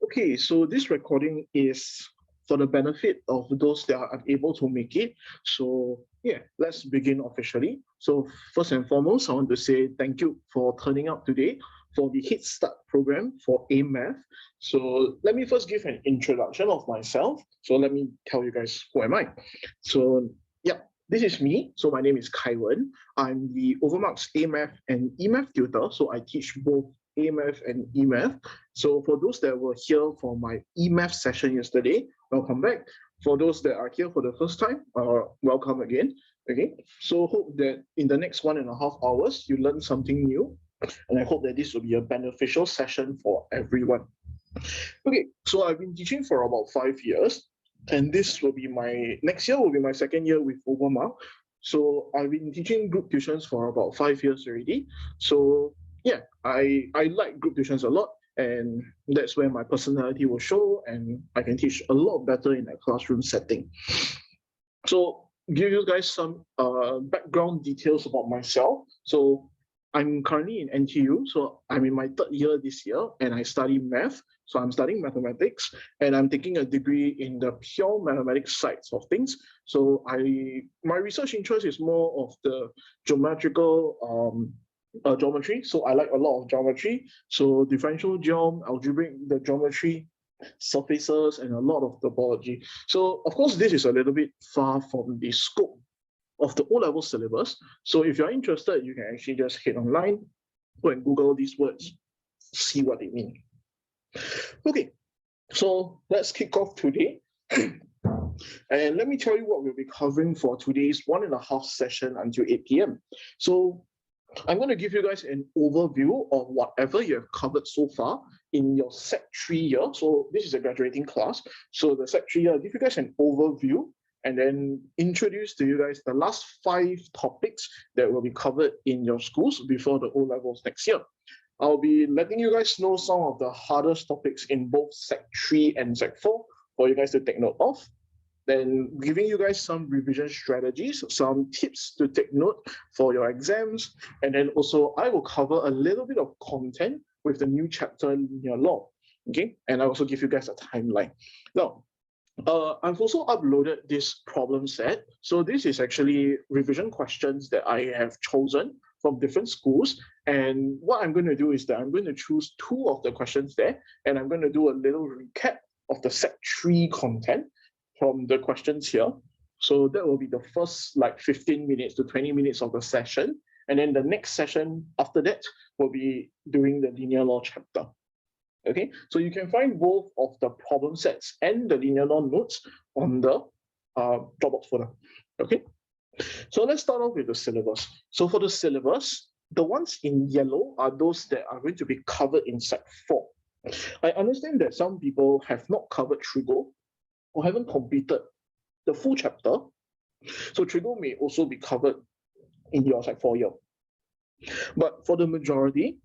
Okay, so this recording is for the benefit of those that are unable to make it. So yeah, let's begin officially. So first and foremost, I want to say thank you for turning out today for the Head Start program for A-Math. So let me first give an introduction of myself. So let me tell you guys who am I. So yeah, this is me. So my name is Kaiwen. I'm the Overmarks A-Math and E-Math tutor. So I teach both A-Math and E-Math. So for those that were here for my E-Math session yesterday, welcome back. For those that are here for the first time, welcome again. Okay, so hope that in the next 1.5 hours, you learn something new. And I hope that this will be a beneficial session for everyone. Okay, so I've been teaching for about 5 years. And this will be next year will be my second year with Overmark. So I've been teaching group tuitions for about 5 years already. So yeah, I like group tuitions a lot, and that's where my personality will show, and I can teach a lot better in a classroom setting. So give you guys some background details about myself. So I'm currently in NTU, so I'm in my 3rd year this year, and I study math. So I'm studying mathematics, and I'm taking a degree in the pure mathematics sides of things. So my research interest is more of the geometrical geometry. So I like a lot of geometry. So differential geom, algebraic the geometry, surfaces, and a lot of topology. So of course, this is a little bit far from the scope of the O-level syllabus. So if you're interested, you can actually just head online, go and Google these words, see what they mean. Okay, so let's kick off today. And let me tell you what we'll be covering for today's 1.5 session until 8 p.m. So I'm going to give you guys an overview of whatever you have covered so far in your Sec 3 year. So this is a graduating class. So the Sec 3 year, I'll give you guys an overview and then introduce to you guys the last 5 topics that will be covered in your schools before the O-levels next year. I'll be letting you guys know some of the hardest topics in both Sec 3 and Sec 4 for you guys to take note of. Then giving you guys some revision strategies, some tips to take note for your exams. And then also I will cover a little bit of content with the new chapter Linear Law. Okay, and I also give you guys a timeline. Now, I've also uploaded this problem set. So this is actually revision questions that I have chosen from different schools. And what I'm going to do is that I'm going to choose 2 of the questions there, and I'm going to do a little recap of the Sec 3 content from the questions here. So that will be the first 15 minutes to 20 minutes of the session. And then the next session after that will be doing the linear law chapter. Okay, so you can find both of the problem sets and the linear law notes on the Dropbox folder. Okay, so let's start off with the syllabus. So for the syllabus, the ones in yellow are those that are going to be covered in Sec 4. I understand that some people have not covered Trigo or haven't completed the full chapter. So Trigo may also be covered in your Sec 4 year. But for the majority,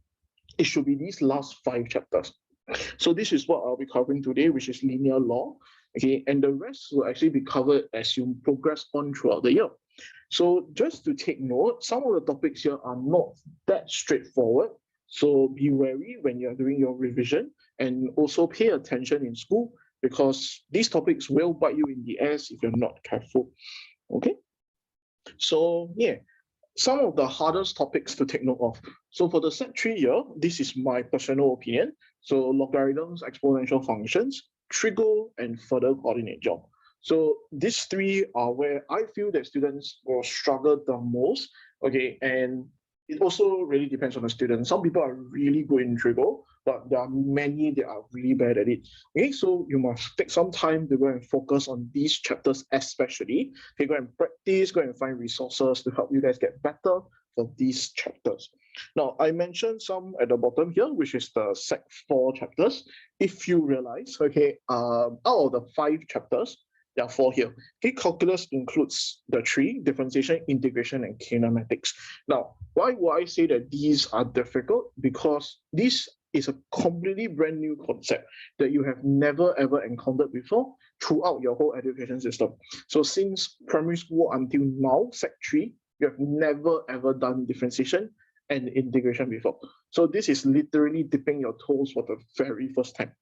it should be these last 5 chapters. So this is what I'll be covering today, which is linear law. Okay, and the rest will actually be covered as you progress on throughout the year. So just to take note, some of the topics here are not that straightforward. So be wary when you're doing your revision, and also pay attention in school, because these topics will bite you in the ass if you're not careful. Okay, so yeah, some of the hardest topics to take note of. So for the Sec 3 year, this is my personal opinion. So logarithms, exponential functions, trigo, and further coordinate geom. So these 3 are where I feel that students will struggle the most. Okay, and it also really depends on the student. Some people are really good in trigo, but there are many that are really bad at it. Okay, so you must take some time to go and focus on these chapters especially. Okay, go and practice, go and find resources to help you guys get better for these chapters. Now, I mentioned some at the bottom here, which is the Sec 4 chapters. If you realize, okay, out of the 5 chapters, there are 4 here. Okay, calculus includes the 3, differentiation, integration, and kinematics. Now, why would I say that these are difficult? Because this is a completely brand new concept that you have never ever encountered before throughout your whole education system. So since primary school until now, Sec 3, you have never ever done differentiation and integration before. So this is literally dipping your toes for the very first time.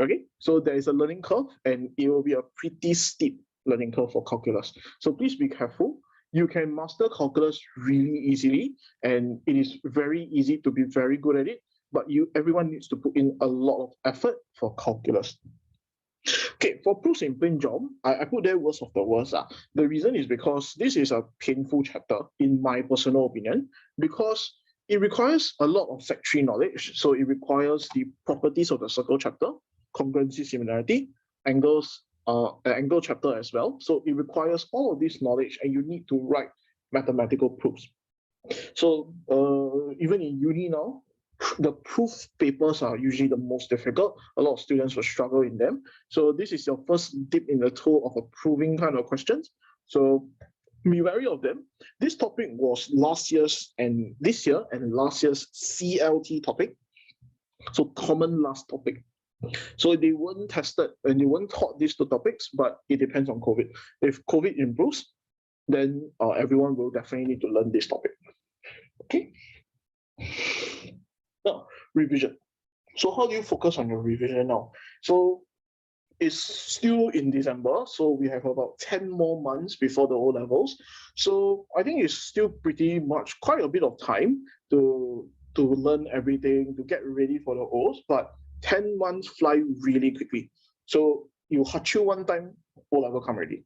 Okay, so there is a learning curve, and it will be a pretty steep learning curve for calculus. So please be careful. You can master calculus really easily, and it is very easy to be very good at it, but everyone needs to put in a lot of effort for calculus. Okay, for proofs in plain Jom, I put there worst of the worst. The reason is because this is a painful chapter, in my personal opinion, because it requires a lot of factory knowledge. So it requires the properties of the circle chapter, congruency, similarity, angles, angle chapter as well. So it requires all of this knowledge, and you need to write mathematical proofs. So even in uni now, the proof papers are usually the most difficult. A lot of students will struggle in them. So this is your first dip in the toe of a proving kind of questions. So be wary of them. This topic was last year's and this year and last year's CLT topic. So common last topic. So they weren't tested and they weren't taught these two topics, but it depends on COVID. If COVID improves, then everyone will definitely need to learn this topic. Okay. Now, revision. So how do you focus on your revision now? So it's still in December, so we have about 10 more months before the O-levels. So I think it's still pretty much quite a bit of time to learn everything, to get ready for the O's, but 10 months fly really quickly. So you hachu one time, O-level come ready.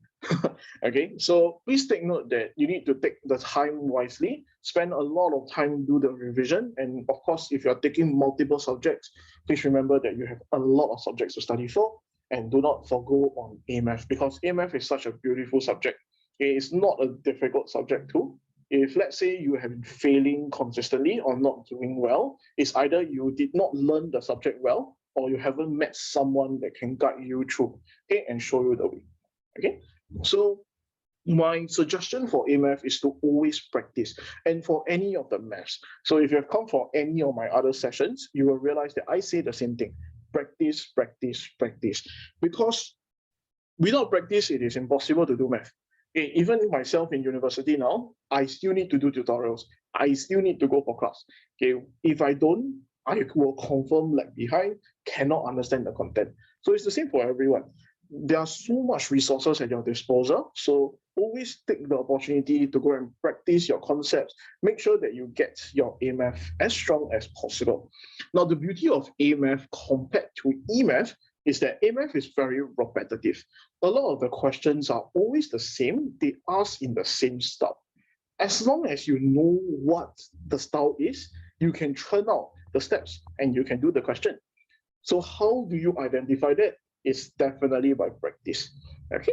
Okay, so please take note that you need to take the time wisely, spend a lot of time do the revision, and of course, if you're taking multiple subjects, please remember that you have a lot of subjects to study for, and do not forgo on AMath, because AMath is such a beautiful subject. It is not a difficult subject too. If let's say you have been failing consistently or not doing well, it's either you did not learn the subject well, or you haven't met someone that can guide you through, okay, and show you the way. Okay, so my suggestion for AMath is to always practice, and for any of the maths. So if you have come for any of my other sessions, you will realize that I say the same thing: practice, practice, practice. Because without practice, it is impossible to do math. Okay, even myself in university now, I still need to do tutorials. I still need to go for class. Okay, if I don't, I will confirm lag behind, cannot understand the content. So it's the same for everyone. There are so much resources at your disposal, so always take the opportunity to go and practice your concepts. Make sure that you get your AMath as strong as possible. Now, the beauty of AMath compared to EMath is that AMath is very repetitive. A lot of the questions are always the same. They ask in the same style. As long as you know what the style is, you can churn out the steps and you can do the question. So how do you identify that? It's definitely by practice. Okay.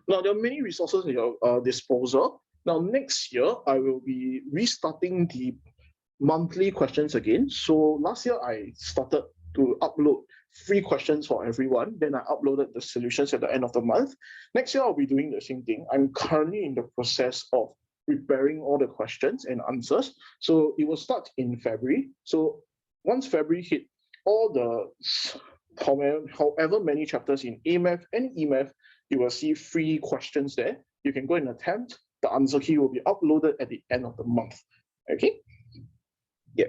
Now, there are many resources at your disposal. Now, next year, I will be restarting the monthly questions again. So last year, I started to upload free questions for everyone. Then I uploaded the solutions at the end of the month. Next year, I'll be doing the same thing. I'm currently in the process of preparing all the questions and answers. So it will start in February. So once February hit, all the however many chapters in AMath and EMath, you will see free questions there. You can go and attempt. The answer key will be uploaded at the end of the month. Okay. Yeah.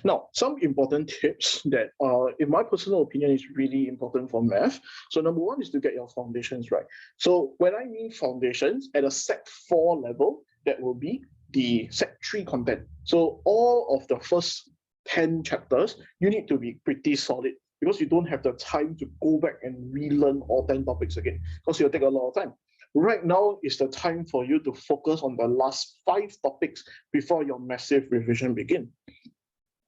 Now, some important tips that, in my personal opinion, is really important for math. So number one is to get your foundations right. So when I mean foundations, at a Sec 4 level, that will be the Sec 3 content. So all of the first 10 chapters, you need to be pretty solid, because you don't have the time to go back and relearn all 10 topics again, because it'll take a lot of time. Right now is the time for you to focus on the last 5 topics before your massive revision begins.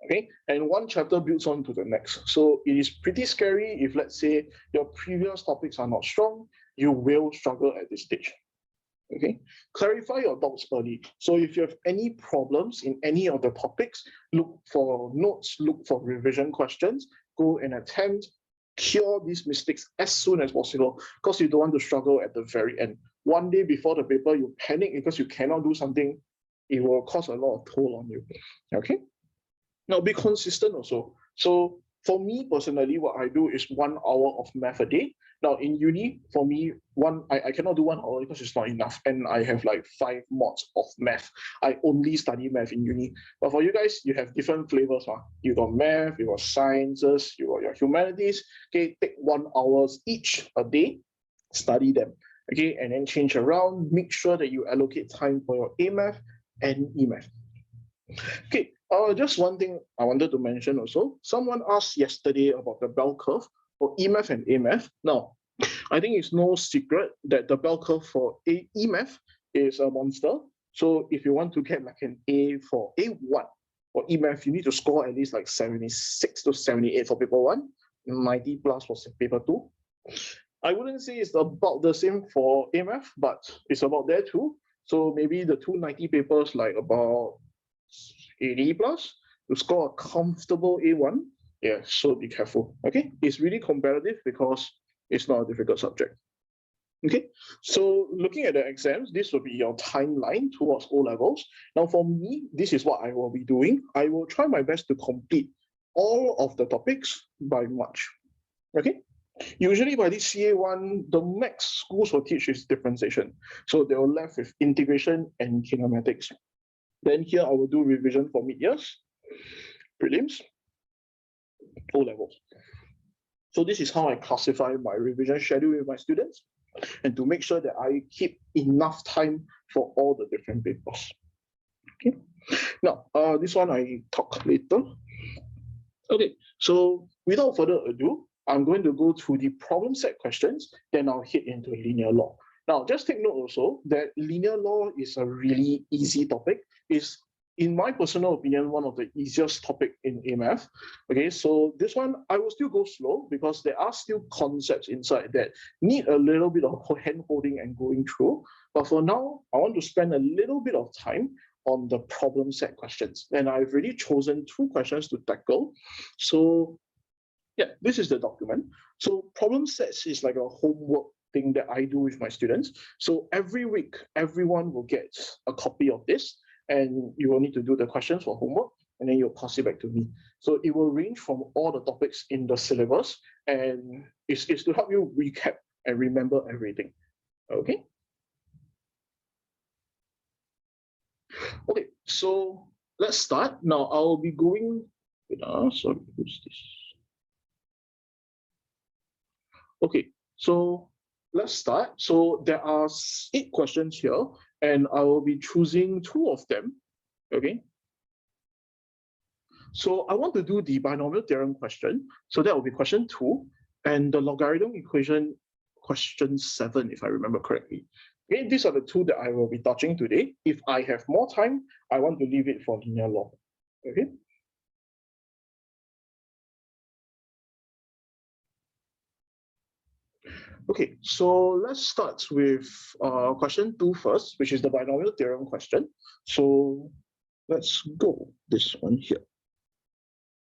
Okay, and one chapter builds on to the next. So it is pretty scary if, let's say, your previous topics are not strong, you will struggle at this stage. Okay, clarify your doubts early. So if you have any problems in any of the topics, look for notes, look for revision questions, go and attempt, cure these mistakes as soon as possible, because you don't want to struggle at the very end. One day before the paper, you panic because you cannot do something, it will cause a lot of toll on you. Okay. Now, be consistent also. So for me personally, what I do is 1 hour of math a day. Now in uni, for me, I cannot do 1 hour because it's not enough, and I have like 5 mods of math. I only study math in uni. But for you guys, you have different flavors. Huh? You got math, you got sciences, you got your humanities. Okay, take 1 hour each a day, study them. Okay, and then change around. Make sure that you allocate time for your A math and E math. Okay, just one thing I wanted to mention also. Someone asked yesterday about the bell curve for EMAth and AMAth. Now, I think it's no secret that the bell curve for EMAth is a monster. So if you want to get like an A for A1 for EMAth, you need to score at least like 76 to 78 for paper 1, 90 plus for paper 2. I wouldn't say it's about the same for AMAth, but it's about there too. So maybe the 290 papers like about 80 plus to score a comfortable A1. Yeah, so be careful. Okay, it's really competitive because it's not a difficult subject. Okay, so looking at the exams, this will be your timeline towards O levels. Now, for me, this is what I will be doing. I will try my best to complete all of the topics by March. Okay, usually by this CA1, the next schools will teach is differentiation. So they will left with integration and kinematics. Then here I will do revision for mid-years, prelims, O levels. So this is how I classify my revision schedule with my students, and to make sure that I keep enough time for all the different papers. Okay. Now, this one I talk later. Okay, so without further ado, I'm going to go through the problem set questions, then I'll hit into linear law. Now, just take note also that linear law is a really easy topic. It's, in my personal opinion, one of the easiest topic in AMAth. Okay, so this one, I will still go slow because there are still concepts inside that need a little bit of hand holding and going through. But for now, I want to spend a little bit of time on the problem set questions. And I've already chosen 2 questions to tackle. So yeah, this is the document. So problem sets is like a homework thing that I do with my students. So every week, everyone will get a copy of this, and you will need to do the questions for homework, and then you'll pass it back to me. So it will range from all the topics in the syllabus, and it's to help you recap and remember everything. Okay. Okay, so let's start. Now I'll be going, sorry, who's this? Okay, so let's start. So there are 8 questions here, and I will be choosing 2 of them. Okay. So I want to do the binomial theorem question. So that will be question 2, and the logarithm equation question 7, if I remember correctly. Okay, these are the 2 that I will be touching today. If I have more time, I want to leave it for linear law. Okay. Okay, so let's start with question 2 first, which is the binomial theorem question. So let's go this one here.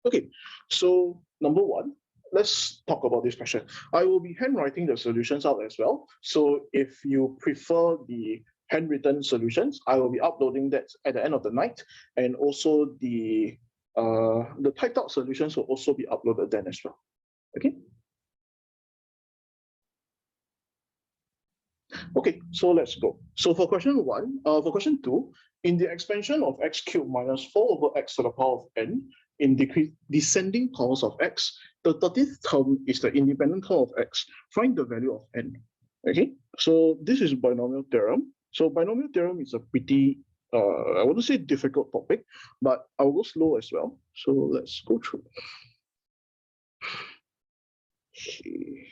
Okay, so number 1, let's talk about this question. I will be handwriting the solutions out as well. So if you prefer the handwritten solutions, I will be uploading that at the end of the night, and also the typed out solutions will also be uploaded then as well. Okay. Okay, so let's go. So for question 1, for question 2, in the expansion of x cubed minus 4 over x to the power of n in descending powers of x, the 13th term is the independent term of x. Find the value of n. Okay, so this is binomial theorem. So binomial theorem is a pretty, I wouldn't say difficult topic, but I'll go slow as well. So let's go through. Okay.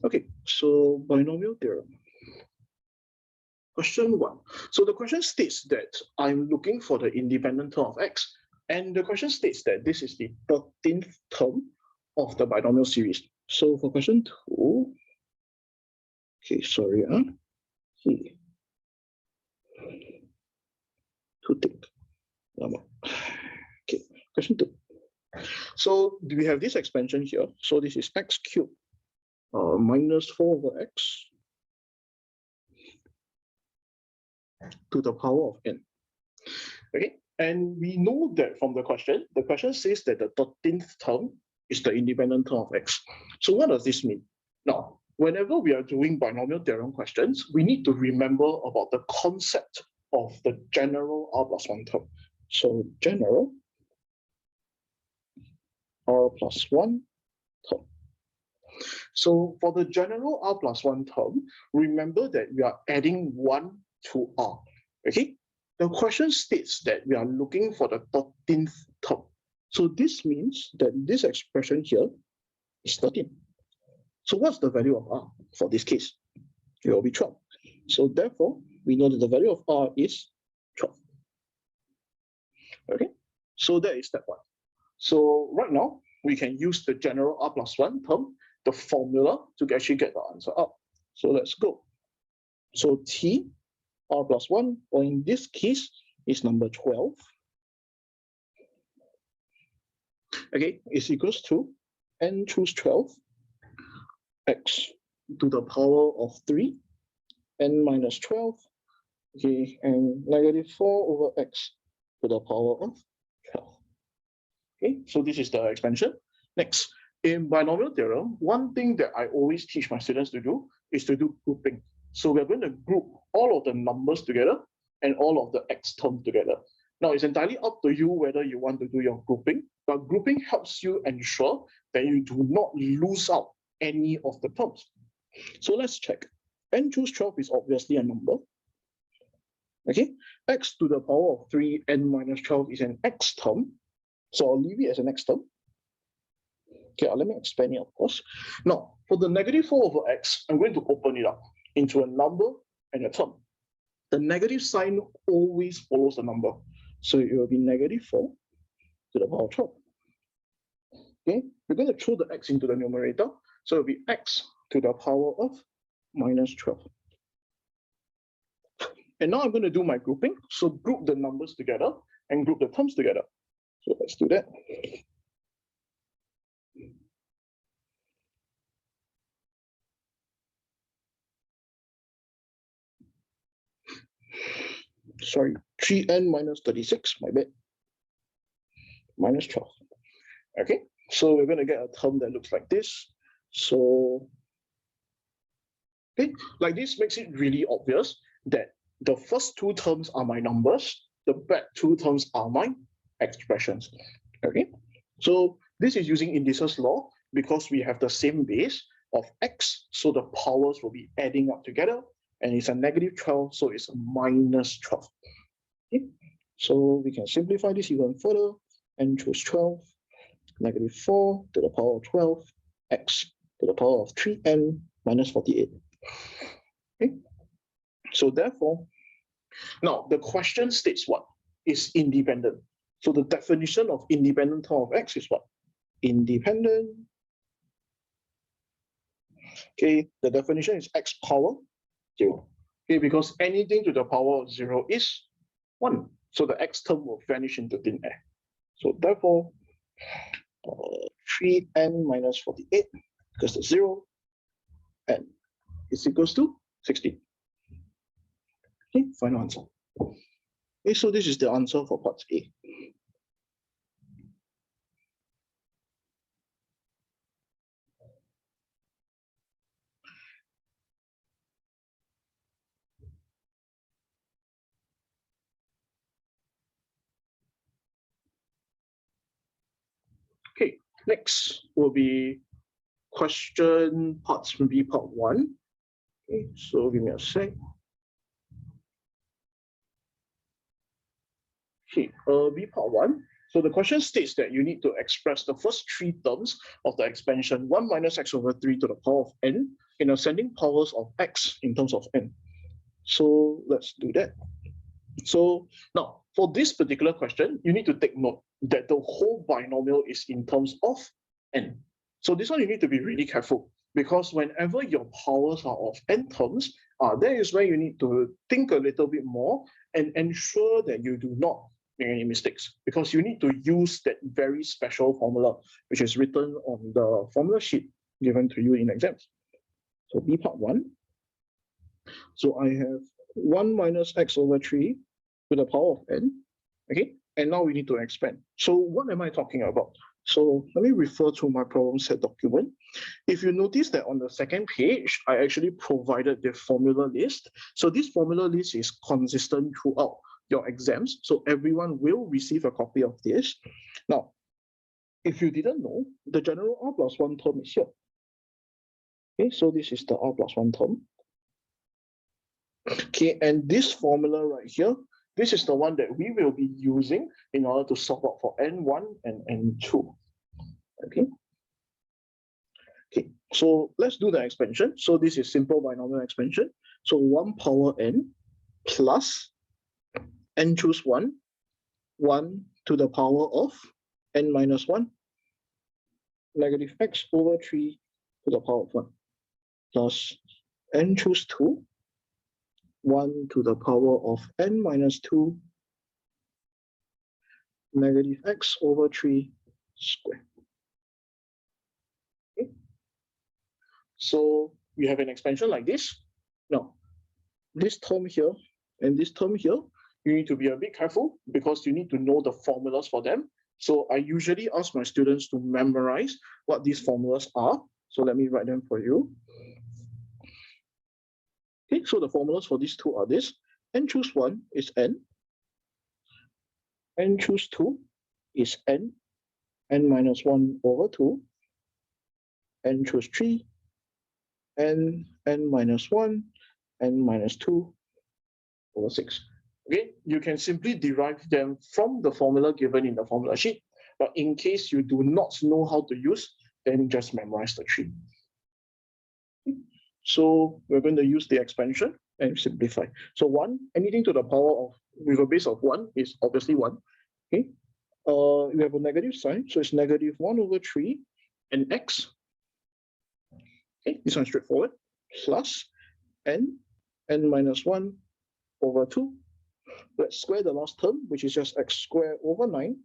Okay, so binomial theorem. Question 1. So the question states that I'm looking for the independent term of x, and the question states that this is the 13th term of the binomial series. So for question 2, okay, sorry, okay. To think. Okay, question 2. So do we have this expansion here? So this is x cubed minus 4 over x to the power of n. Okay, And we know that from the question says that the 13th term is the independent term of x. So what does this mean? Now, whenever we are doing binomial theorem questions, we need to remember about the concept of the general r+1 term. So general r+1 term. So for the general r+1 term, remember that we are adding 1 to r. Okay? The question states that we are looking for the 13th term. So this means that this expression here is 13. So what's the value of r for this case? It will be 12. So therefore, we know that the value of r is 12. Okay, so that is step 1. So right now, we can use the general r+1 term, the formula, to actually get the answer out. So let's go. So t r+1, or in this case, is number 12. Okay, is equals to n choose 12 x to the power of 3, n minus 12, okay, and negative 4 over x to the power of 12. Okay, so this is the expansion. Next, in binomial theorem, one thing that I always teach my students to do is to do grouping. So we're going to group all of the numbers together and all of the x terms together. Now, it's entirely up to you whether you want to do your grouping, but grouping helps you ensure that you do not lose out any of the terms. So let's check. N choose 12 is obviously a number. Okay, x to the power of 3, n minus 12 is an x term. So I'll leave it as an x term. Okay, let me expand it, of course. Now, for the negative 4 over x, I'm going to open it up into a number and a term. The negative sign always follows the number. So it will be negative 4 to the power of 12. Okay, we're going to throw the x into the numerator. So it will be x to the power of minus 12. And now I'm going to do my grouping. So group the numbers together and group the terms together. So let's do that. Sorry, 3n minus 36, my bad. Minus 12. Okay, so we're going to get a term that looks like this. So, okay, like this makes it really obvious that the first two terms are my numbers, the back two terms are my expressions. Okay, so this is using Indices Law because we have the same base of x, so the powers will be adding up together, and it's a negative 12, so it's a minus 12. Okay, so we can simplify this even further and choose 12, negative 4 to the power of 12, x to the power of 3n minus 48. Okay, so therefore, now the question states what is independent. So the definition of independent term of x is what? Independent. Okay, the definition is x power 0. Okay, because anything to the power of 0 is 1. So the x term will vanish into thin air. So therefore, 3n minus 48 equals to 0, and is equals to 16. Okay, final answer. Okay, so this is the answer for part A. Okay, next will be question parts B part 1. Okay, so give me a sec. Okay, B part 1. So the question states that you need to express the first three terms of the expansion 1 minus x over 3 to the power of n in ascending powers of x in terms of n. So let's do that. So now, for this particular question, you need to take note that the whole binomial is in terms of n. So this one you need to be really careful, because whenever your powers are of n terms, that is where you need to think a little bit more and ensure that you do not make any mistakes, because you need to use that very special formula, which is written on the formula sheet given to you in exams. So B part 1. So I have 1 minus x over 3 to the power of n. Okay, and now we need to expand. So what am I talking about? So let me refer to my problem set document. If you notice that on the second page, I actually provided the formula list. So this formula list is consistent throughout your exams. So everyone will receive a copy of this. Now, if you didn't know, the general R plus 1 term is here. Okay, so this is the R plus 1 term. Okay, and this formula right here, this is the one that we will be using in order to solve out for N1 and N2. Okay. Okay, so let's do the expansion. So this is simple binomial expansion. So 1 power n plus n choose 1, 1 to the power of n minus 1, negative x over 3 to the power of 1, plus n choose 2, 1 to the power of n minus 2, negative x over 3 squared. Okay. So we have an expansion like this. Now, this term here and this term here, you need to be a bit careful because you need to know the formulas for them. So I usually ask my students to memorize what these formulas are. So let me write them for you. Okay, so the formulas for these two are this. N choose 1 is n. N choose 2 is n minus 1 over 2. N choose 3, n minus 1, n minus 2 over 6. Okay, you can simply derive them from the formula given in the formula sheet. But in case you do not know how to use, then just memorize the tree. So we're going to use the expansion and simplify. So 1, anything to the power of, with a base of 1 is obviously 1. Okay, we have a negative sign, so it's negative 1 over 3 and x. Okay, this one's straightforward. Plus n minus 1 over 2. Let's square the last term, which is just x squared over 9.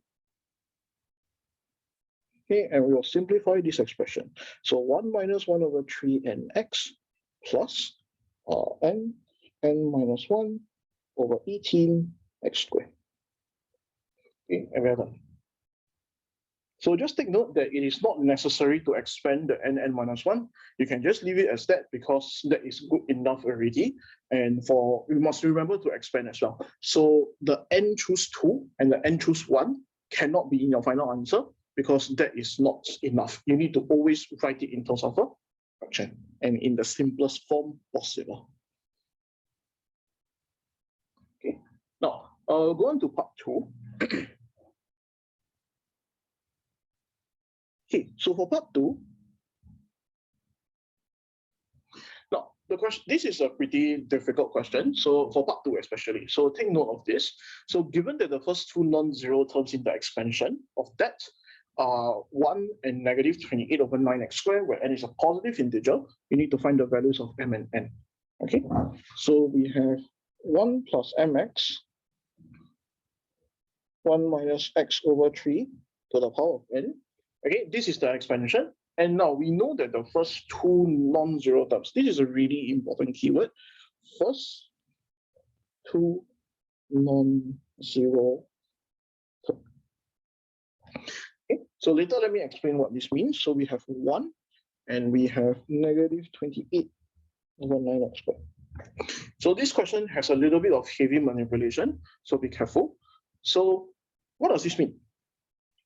Okay, and we will simplify this expression. So 1 minus 1 over 3 nx plus n minus 1 over 18 x squared. Okay, and we're done. So just take note that it is not necessary to expand the n minus 1. You can just leave it as that because that is good enough already. And for we must remember to expand as well. So the n choose 2 and the n choose 1 cannot be in your final answer because that is not enough. You need to always write it in terms of a fraction and in the simplest form possible. Okay. Now, go on to part 2. Okay, so for part 2, now the question, this is a pretty difficult question. So for part 2 especially, so take note of this. So given that the first two non-zero terms in the expansion of that are 1 and negative 28 over 9x squared, where n is a positive integer, you need to find the values of m and n. Okay, so we have 1 plus mx, 1 minus x over 3 to the power of n. Okay, this is the expansion. And now we know that the first two non-zero terms, this is a really important keyword. First two non-zero terms. Okay, so later let me explain what this means. So we have 1 and we have negative 28 over 9x squared. So this question has a little bit of heavy manipulation, so be careful. So what does this mean?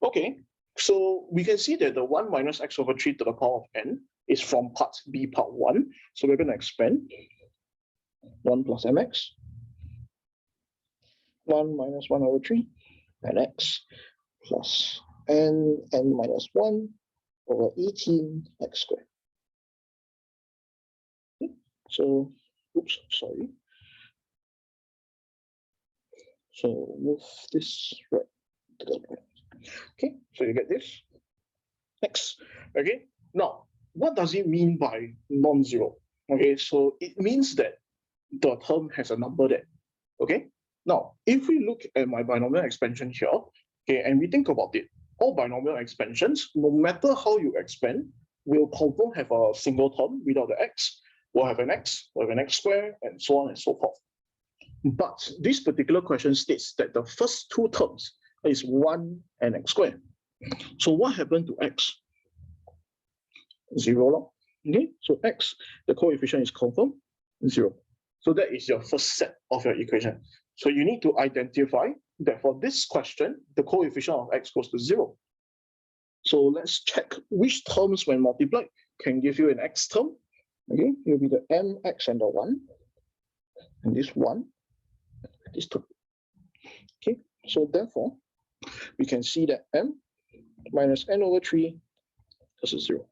Okay, so we can see that the 1 minus x over 3 to the power of n is from part B, part 1. So we're going to expand 1 plus mx, 1 minus 1 over 3, and x plus n minus 1 over 18 x squared. Okay. So, oops, sorry. So move this right to the right. Okay, so you get this. Next, okay. Now, what does it mean by non-zero? Okay, so it means that the term has a number there. Okay. Now, if we look at my binomial expansion here, okay, and we think about it, all binomial expansions, no matter how you expand, will confirm have a single term without the x. We'll have an x, we'll have an x squared, and so on and so forth. But this particular question states that the first two terms, is 1 and x squared. So what happened to x? 0. Okay, so x, the coefficient is confirmed 0. So that is your first set of your equation. So you need to identify that for this question, the coefficient of x goes to 0. So let's check which terms when multiplied can give you an x term. Okay, it will be the mx and the 1, and this 1, this 2. Okay, so therefore, we can see that m minus n over 3 is 0.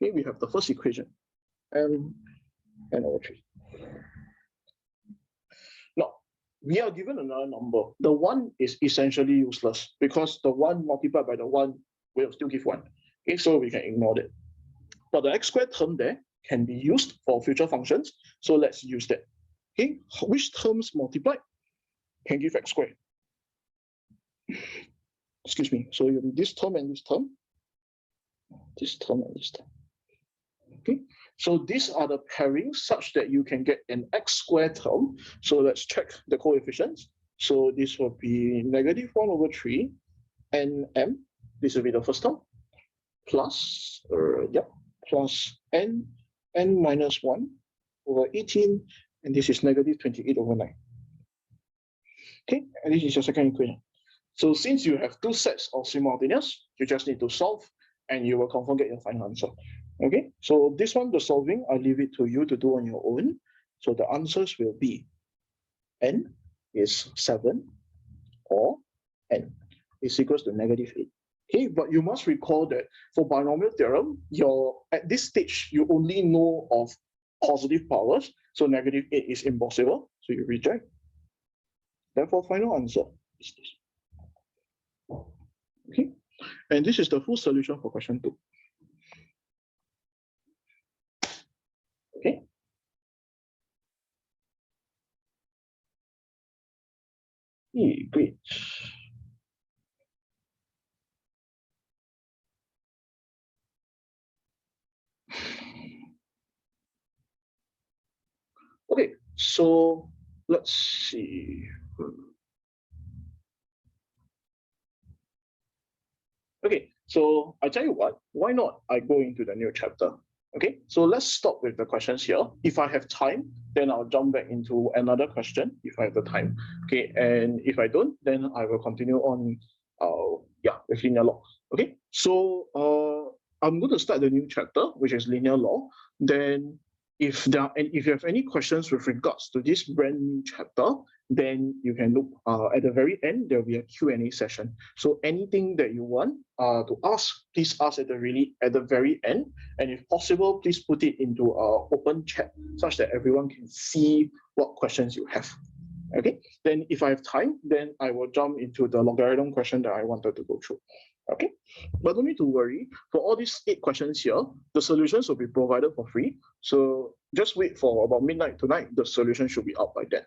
Okay, we have the first equation, m n over 3. Now, we are given another number. The 1 is essentially useless because the 1 multiplied by the 1 will still give 1. Okay, so we can ignore it. But the x squared term there can be used for future functions. So let's use that. Okay, which terms multiplied can give x squared? Excuse me. So you have this term and this term, this term and this term. Okay, so these are the pairings such that you can get an x squared term. So let's check the coefficients. So this will be negative 1 over 3 nm. This will be the first term plus plus n minus 1 over 18, and this is negative 28 over 9. Okay, and this is your second equation. So since you have two sets of simultaneous, you just need to solve and you will confirm get your final answer. Okay, so this one, the solving, I'll leave it to you to do on your own. So the answers will be n is 7 or n is equals to negative 8. Okay, but you must recall that for binomial theorem, at this stage, you only know of positive powers. So negative 8 is impossible. So you reject. Therefore, final answer is this. Okay, and this is the full solution for question 2. Okay. Great. Okay, so let's see. Okay, so I tell you what, why not I go into the new chapter? Okay, so let's stop with the questions here. If I have time, then I'll jump back into another question if I have the time. Okay, and if I don't, then I will continue on with linear law. Okay, so I'm going to start the new chapter, which is linear law. Then if you have any questions with regards to this brand new chapter, then you can look at the very end, there'll be a Q&A session. So anything that you want to ask, please ask at the very end. And if possible, please put it into an open chat such that everyone can see what questions you have. Okay, then if I have time, then I will jump into the logarithm question that I wanted to go through. Okay, but don't need to worry. For all these 8 questions here, the solutions will be provided for free. So just wait for about midnight tonight. The solution should be out by then.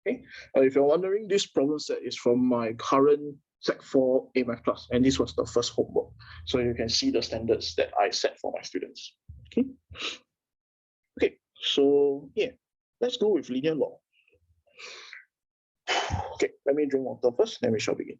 Okay, if you're wondering, this problem set is from my current Sec 4 A Math class, and this was the first homework. So you can see the standards that I set for my students. Okay, okay, so yeah, let's go with linear law. Okay, let me drink water first, then we shall begin.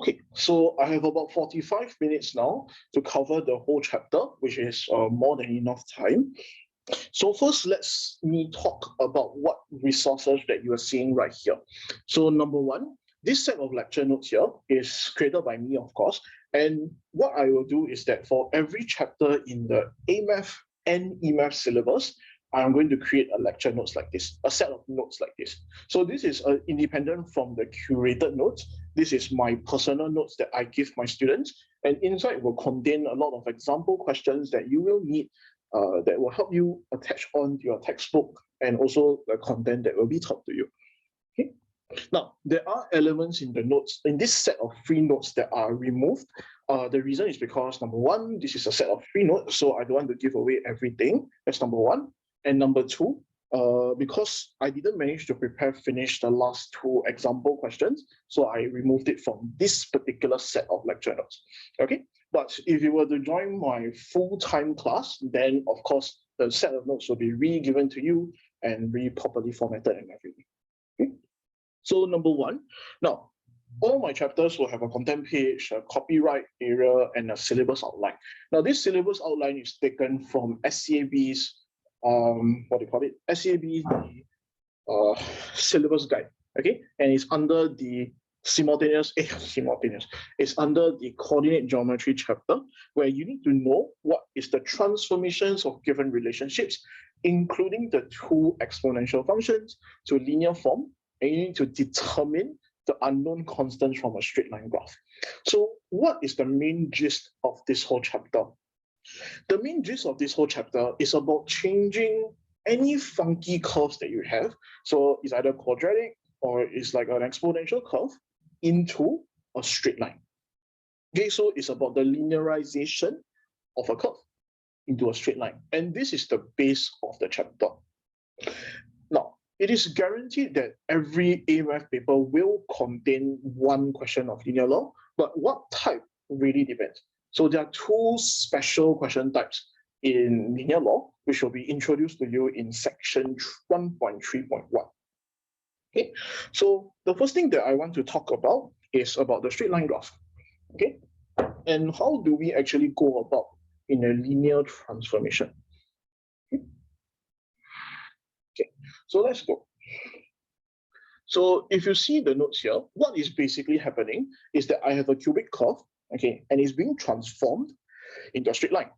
Okay, so I have about 45 minutes now to cover the whole chapter, which is more than enough time. So first, let's me talk about what resources that you are seeing right here. So number one, this set of lecture notes here is created by me, of course. And what I will do is that for every chapter in the AMath and EMath syllabus, I'm going to create a lecture notes like this, a set of notes like this. So this is independent from the curated notes. This is my personal notes that I give my students. And inside will contain a lot of example questions that you will need that will help you attach on to your textbook and also the content that will be taught to you. Okay. Now, there are elements in the notes, in this set of free notes that are removed. The reason is because, number one, this is a set of free notes, so I don't want to give away everything. That's number one. And number two, because I didn't manage to finish the last two example questions, so I removed it from this particular set of lecture notes. Okay, but if you were to join my full-time class, then of course the set of notes will be re-given to you and re-properly formatted and everything. Okay? So number one, now all my chapters will have a content page, a copyright area, and a syllabus outline. Now this syllabus outline is taken from SCAB's what do you call it? SCAB syllabus guide. Okay, and it's under the it's under the coordinate geometry chapter, where you need to know what is the transformations of given relationships, including the two exponential functions to linear form, and you need to determine the unknown constants from a straight line graph. So what is the main gist of this whole chapter? The main gist of this whole chapter is about changing any funky curves that you have. So it's either quadratic or it's like an exponential curve into a straight line. Okay, so it's about the linearization of a curve into a straight line. And this is the base of the chapter. Now, it is guaranteed that every A-Math paper will contain one question of linear law, but what type really depends. So there are two special question types in linear law, which will be introduced to you in section 1.3.1. Okay, so the first thing that I want to talk about is about the straight line graph. Okay, and how do we actually go about in a linear transformation? Okay, so let's go. So if you see the notes here, what is basically happening is that I have a cubic curve, okay, and it's being transformed into a straight line.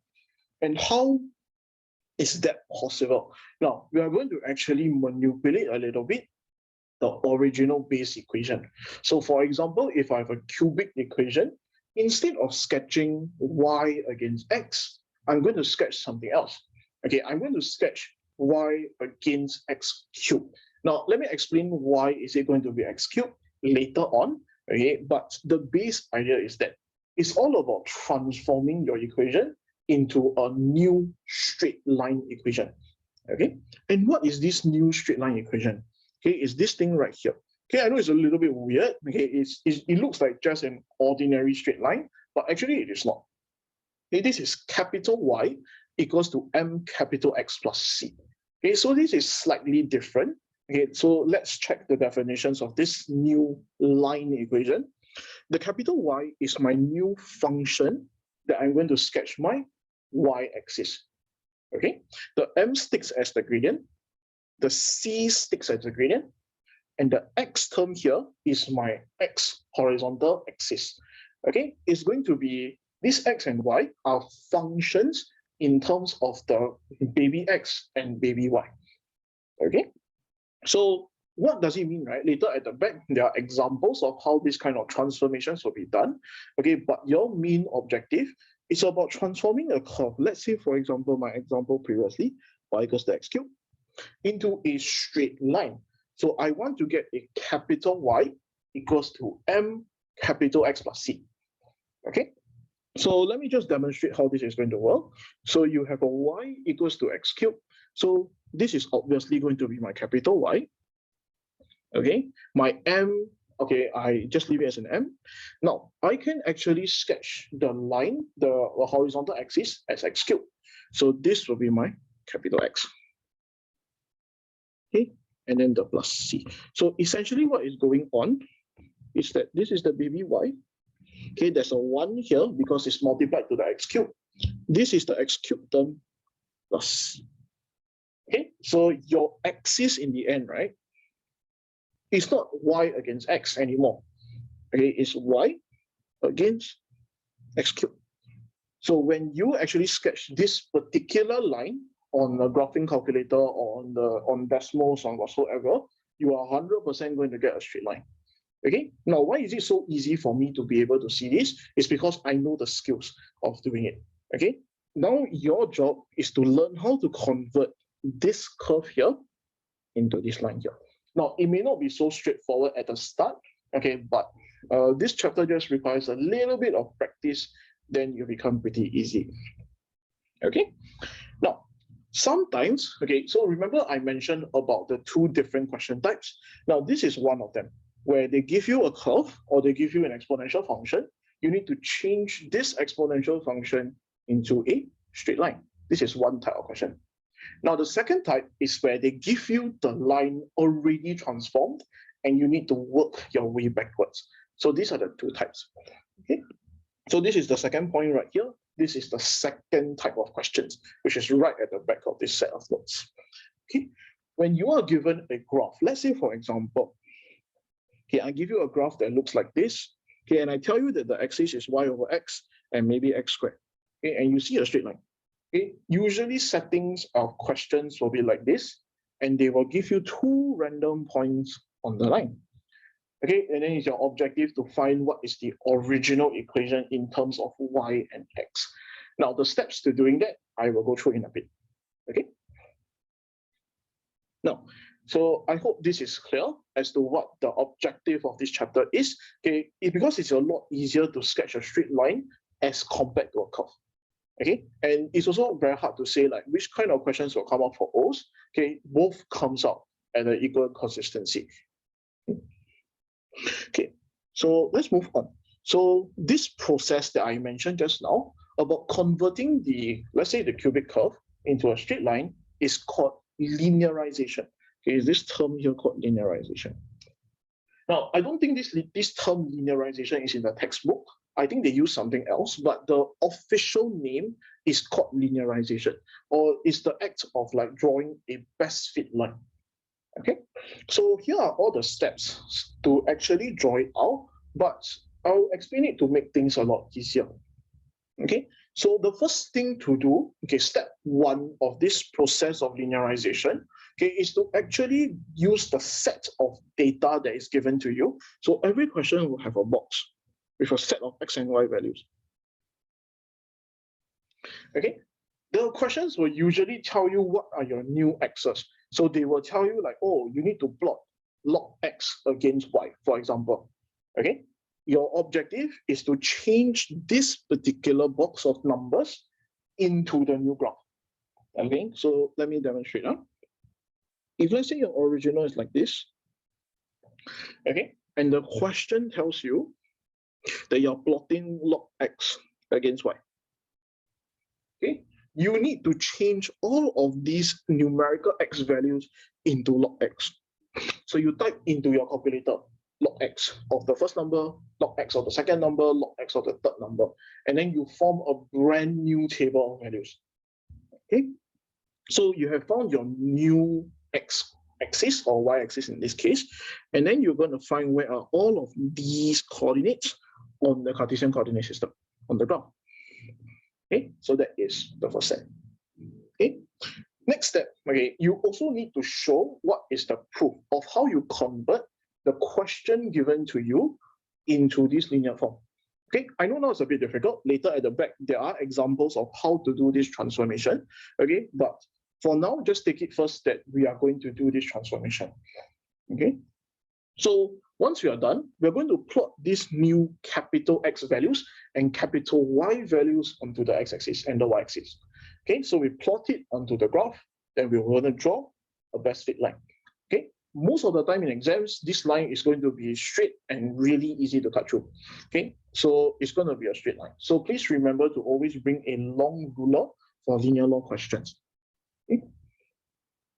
And how is that possible? Now, we are going to actually manipulate a little bit the original base equation. So for example, if I have a cubic equation, instead of sketching y against x, I'm going to sketch something else. Okay, I'm going to sketch y against x cubed. Now, let me explain why is it going to be x cubed later on. Okay, but the base idea is that it's all about transforming your equation into a new straight line equation. Okay, and what is this new straight line equation? Okay, is this thing right here. Okay, I know it's a little bit weird. Okay, it looks like just an ordinary straight line, but actually it is not. Okay, this is capital Y equals to m capital X plus C. Okay, so this is slightly different. Okay, so let's check the definitions of this new line equation. The capital Y is my new function that I'm going to sketch my y-axis. Okay, the m sticks as the gradient, the c sticks as the gradient, and the x term here is my x horizontal axis. Okay, it's going to be this x and y are functions in terms of the baby x and baby y. Okay, so what does it mean, right? Later at the back, there are examples of how this kind of transformations will be done. Okay, but your main objective is about transforming a curve. Let's say, for example, my example previously, y equals to x cubed, into a straight line. So I want to get a capital Y equals to m capital X plus C. Okay, so let me just demonstrate how this is going to work. So you have a y equals to x cubed. So this is obviously going to be my capital Y. Okay, my m, okay, I just leave it as an m. Now, I can actually sketch the line, the horizontal axis as x cubed. So this will be my capital X. Okay, and then the plus C. So essentially what is going on is that this is the baby y. Okay, there's a 1 here because it's multiplied to the x cubed. This is the x cubed term plus C. Okay, so your axis in the end, right, it's not y against x anymore. Okay, it's y against x cubed. So when you actually sketch this particular line on a graphing calculator or on decimals or whatsoever, you are 100% going to get a straight line. Okay, now why is it so easy for me to be able to see this? It's because I know the skills of doing it. Okay, now your job is to learn how to convert this curve here into this line here. Now, it may not be so straightforward at the start, okay, but this chapter just requires a little bit of practice, then you become pretty easy. Okay, now Sometimes, okay, so remember I mentioned about the two different question types. Now, this is one of them, where they give you a curve or they give you an exponential function. You need to change this exponential function into a straight line. This is one type of question. Now, the second type is where they give you the line already transformed and you need to work your way backwards. So these are the two types. Okay. So this is the second point right here. This is the second type of questions, which is right at the back of this set of notes. Okay. When you are given a graph, let's say for example, okay, I give you a graph that looks like this. Okay, and I tell you that the axis is y over x and maybe x squared. Okay, and you see a straight line. Okay, usually settings of questions will be like this, and they will give you two random points on the line. Okay, and then it's your objective to find what is the original equation in terms of y and x. Now, the steps to doing that, I will go through in a bit. Okay. Now, so I hope this is clear as to what the objective of this chapter is. Okay, because it's a lot easier to sketch a straight line as compared to a curve. Okay, and it's also very hard to say like which kind of questions will come up for O's. Okay, both comes out at an equal consistency. Okay, so let's move on. So this process that I mentioned just now about converting the, let's say the cubic curve into a straight line is called linearization. Okay, is this term here called linearization? Now, I don't think this term linearization is in the textbook. I think they use something else, but the official name is called linearization, or is the act of like drawing a best fit line. Okay, so here are all the steps to actually draw it out, but I'll explain it to make things a lot easier. Okay, so the first thing to do, okay, step one of this process of linearization, okay, is to actually use the set of data that is given to you. So every question will have a box with a set of x and y values. Okay, the questions will usually tell you what are your new x's. So they will tell you like, oh, you need to plot log x against y, for example. Okay, your objective is to change this particular box of numbers into the new graph. Okay, so let me demonstrate now. If let's say your original is like this, okay, and the question tells you that you're plotting log x against y. Okay, you need to change all of these numerical x values into log x. So you type into your calculator log x of the first number, log x of the second number, log x of the third number, and then you form a brand new table of values. Okay, so you have found your new x axis or y axis in this case, and then you're going to find where are all of these coordinates on the Cartesian coordinate system on the graph. Okay, so that is the first step. Okay, next step, okay, you also need to show what is the proof of how you convert the question given to you into this linear form. Okay, I know now it's a bit difficult. Later at the back, there are examples of how to do this transformation. Okay, but for now, just take it first that we are going to do this transformation. Okay, so once we are done, we're going to plot these new capital X values and capital Y values onto the x-axis and the y-axis. Okay, so we plot it onto the graph, then we're going to draw a best fit line. Okay, most of the time in exams, this line is going to be straight and really easy to cut through. Okay, so it's going to be a straight line. So please remember to always bring a long ruler for linear law questions. Okay.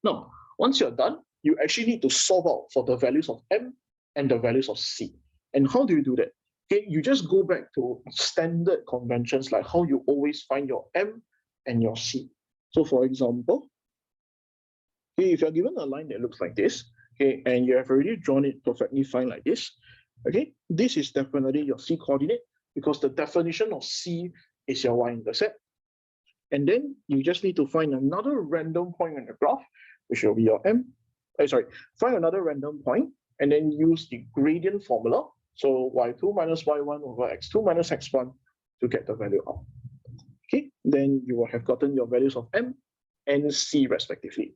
Now, once you're done, you actually need to solve out for the values of M and the values of C. And how do you do that? Okay, you just go back to standard conventions like how you always find your M and your C. So for example, okay, if you're given a line that looks like this, okay, and you have already drawn it perfectly fine like this, okay, this is definitely your C coordinate because the definition of C is your y-intercept. And then you just need to find another random point on the graph, which will be your M. Find another random point and then use the gradient formula. So y2 minus y1 over x2 minus x1 to get the value out. Okay, then you will have gotten your values of M and C respectively.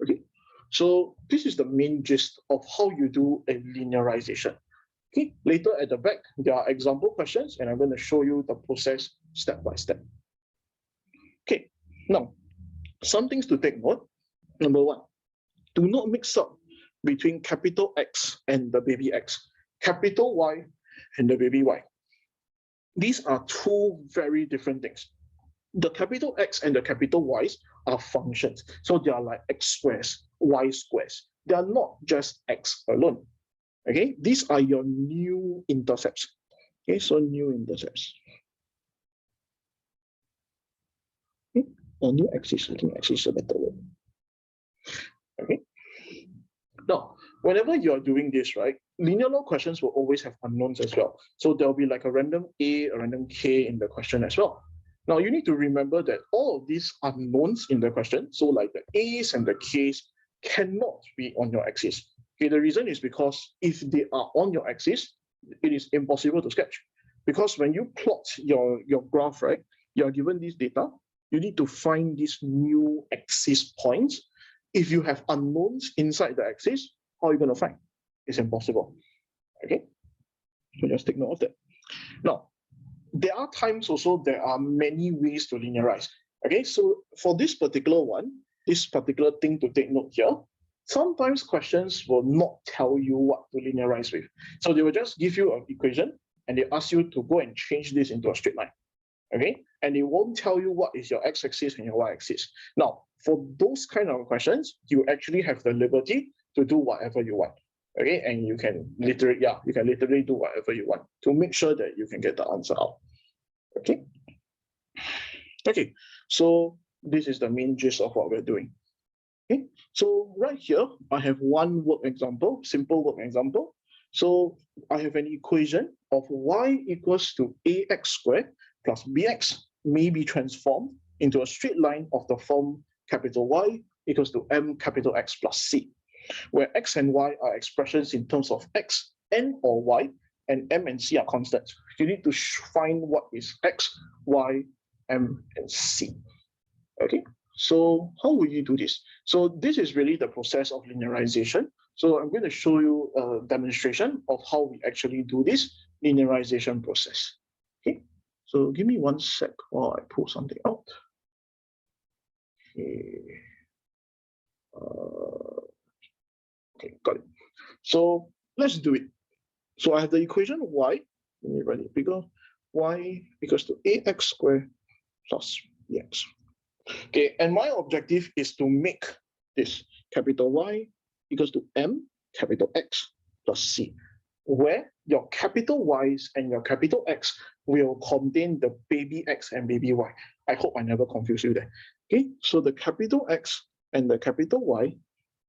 Okay, so this is the main gist of how you do a linearization. Okay, later at the back, there are example questions and I'm going to show you the process step by step. Okay, now Some things to take note. Number one, do not mix up between capital X and the baby X, capital Y and the baby Y. These are two very different things. The capital X and the capital Y's are functions. So they are like X squares, Y squares. They are not just X alone. Okay, these are your new intercepts. Okay, so new intercepts. Okay, or new axis, I think axis is a better word. Okay. Now, whenever you're doing this, right, linear law questions will always have unknowns as well. So there'll be like a random A, a random K in the question as well. Now, you need to remember that all of these unknowns in the question, so like the A's and the K's, cannot be on your axis. Okay, the reason is because if they are on your axis, it is impossible to sketch. Because when you plot your graph, right, you're given this data, you need to find these new axis points. If you have unknowns inside the axis, how are you going to find? It's impossible. Okay, so just take note of that. Now, there are times also there are many ways to linearize. Okay, so for this particular one, this particular thing to take note here, sometimes questions will not tell you what to linearize with. So they will just give you an equation and they ask you to go and change this into a straight line. Okay, and it won't tell you what is your x-axis and your y-axis. Now, for those kind of questions, you actually have the liberty to do whatever you want. Okay, and you can literally, do whatever you want to make sure that you can get the answer out. Okay. Okay, so this is the main gist of what we're doing. Okay, so right here, I have one work example, simple work example. So I have an equation of y equals to ax squared plus bx may be transformed into a straight line of the form capital Y equals to m capital X plus c, where x and y are expressions in terms of x and or y, and m and c are constants. You need to find what is x, y, m, and c. Okay, so how will you do this? So this is really the process of linearization. So I'm going to show you a demonstration of how we actually do this linearization process. Okay, so give me 1 sec while I pull something out. Okay. Okay, got it. So let's do it. So I have the equation y, let me write it bigger, y equals to ax squared plus bx. Okay, and my objective is to make this capital Y equals to m capital X plus c, where your capital Y's and your capital X will contain the baby X and baby Y. I hope I never confuse you there. Okay, so the capital X and the capital Y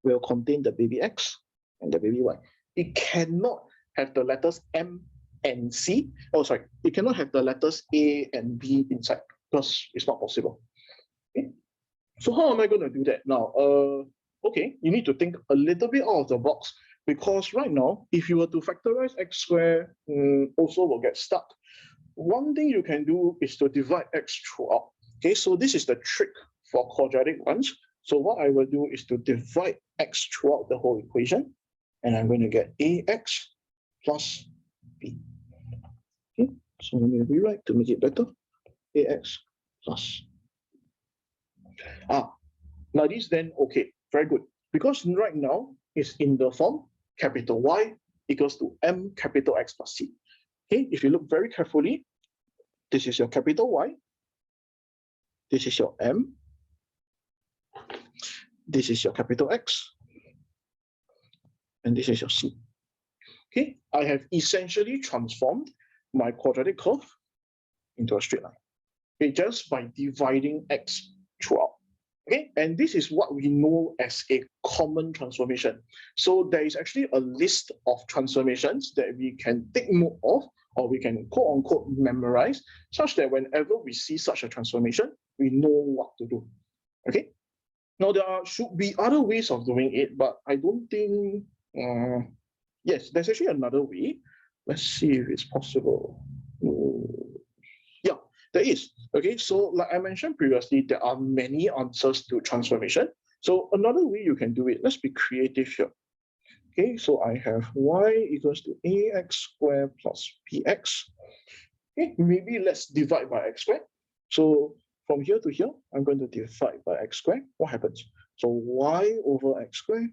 will contain the baby X and the baby Y. It cannot have the letters M and C. Oh, sorry, it cannot have the letters A and B inside because it's not possible. Okay. So how am I going to do that now? Okay, you need to think a little bit out of the box, because right now, if you were to factorize x squared, also will get stuck. One thing you can do is to divide x throughout. Okay, so this is the trick for quadratic ones. So what I will do is to divide x throughout the whole equation, and I'm going to get ax plus b. Okay, so let me rewrite to make it better. Ax plus. Now this then, okay, very good. Because right now it's in the form capital Y equals to m capital X plus c. Okay, if you look very carefully, this is your capital Y, this is your m, this is your capital X, and this is your c. Okay, I have essentially transformed my quadratic curve into a straight line. Okay, just by dividing x throughout. Okay, and this is what we know as a common transformation. So there is actually a list of transformations that we can take note of, or we can quote unquote memorize, such that whenever we see such a transformation, we know what to do. Okay. Now there should be other ways of doing it, but I don't think. Yes, there's actually another way. Let's see if it's possible. Yeah, there is. Okay, so like I mentioned previously, there are many answers to transformation. So another way you can do it, let's be creative here. Okay, so I have y equals to ax squared plus bx. Okay, maybe let's divide by x squared. So from here to here, I'm going to divide by x squared. What happens? So y over x squared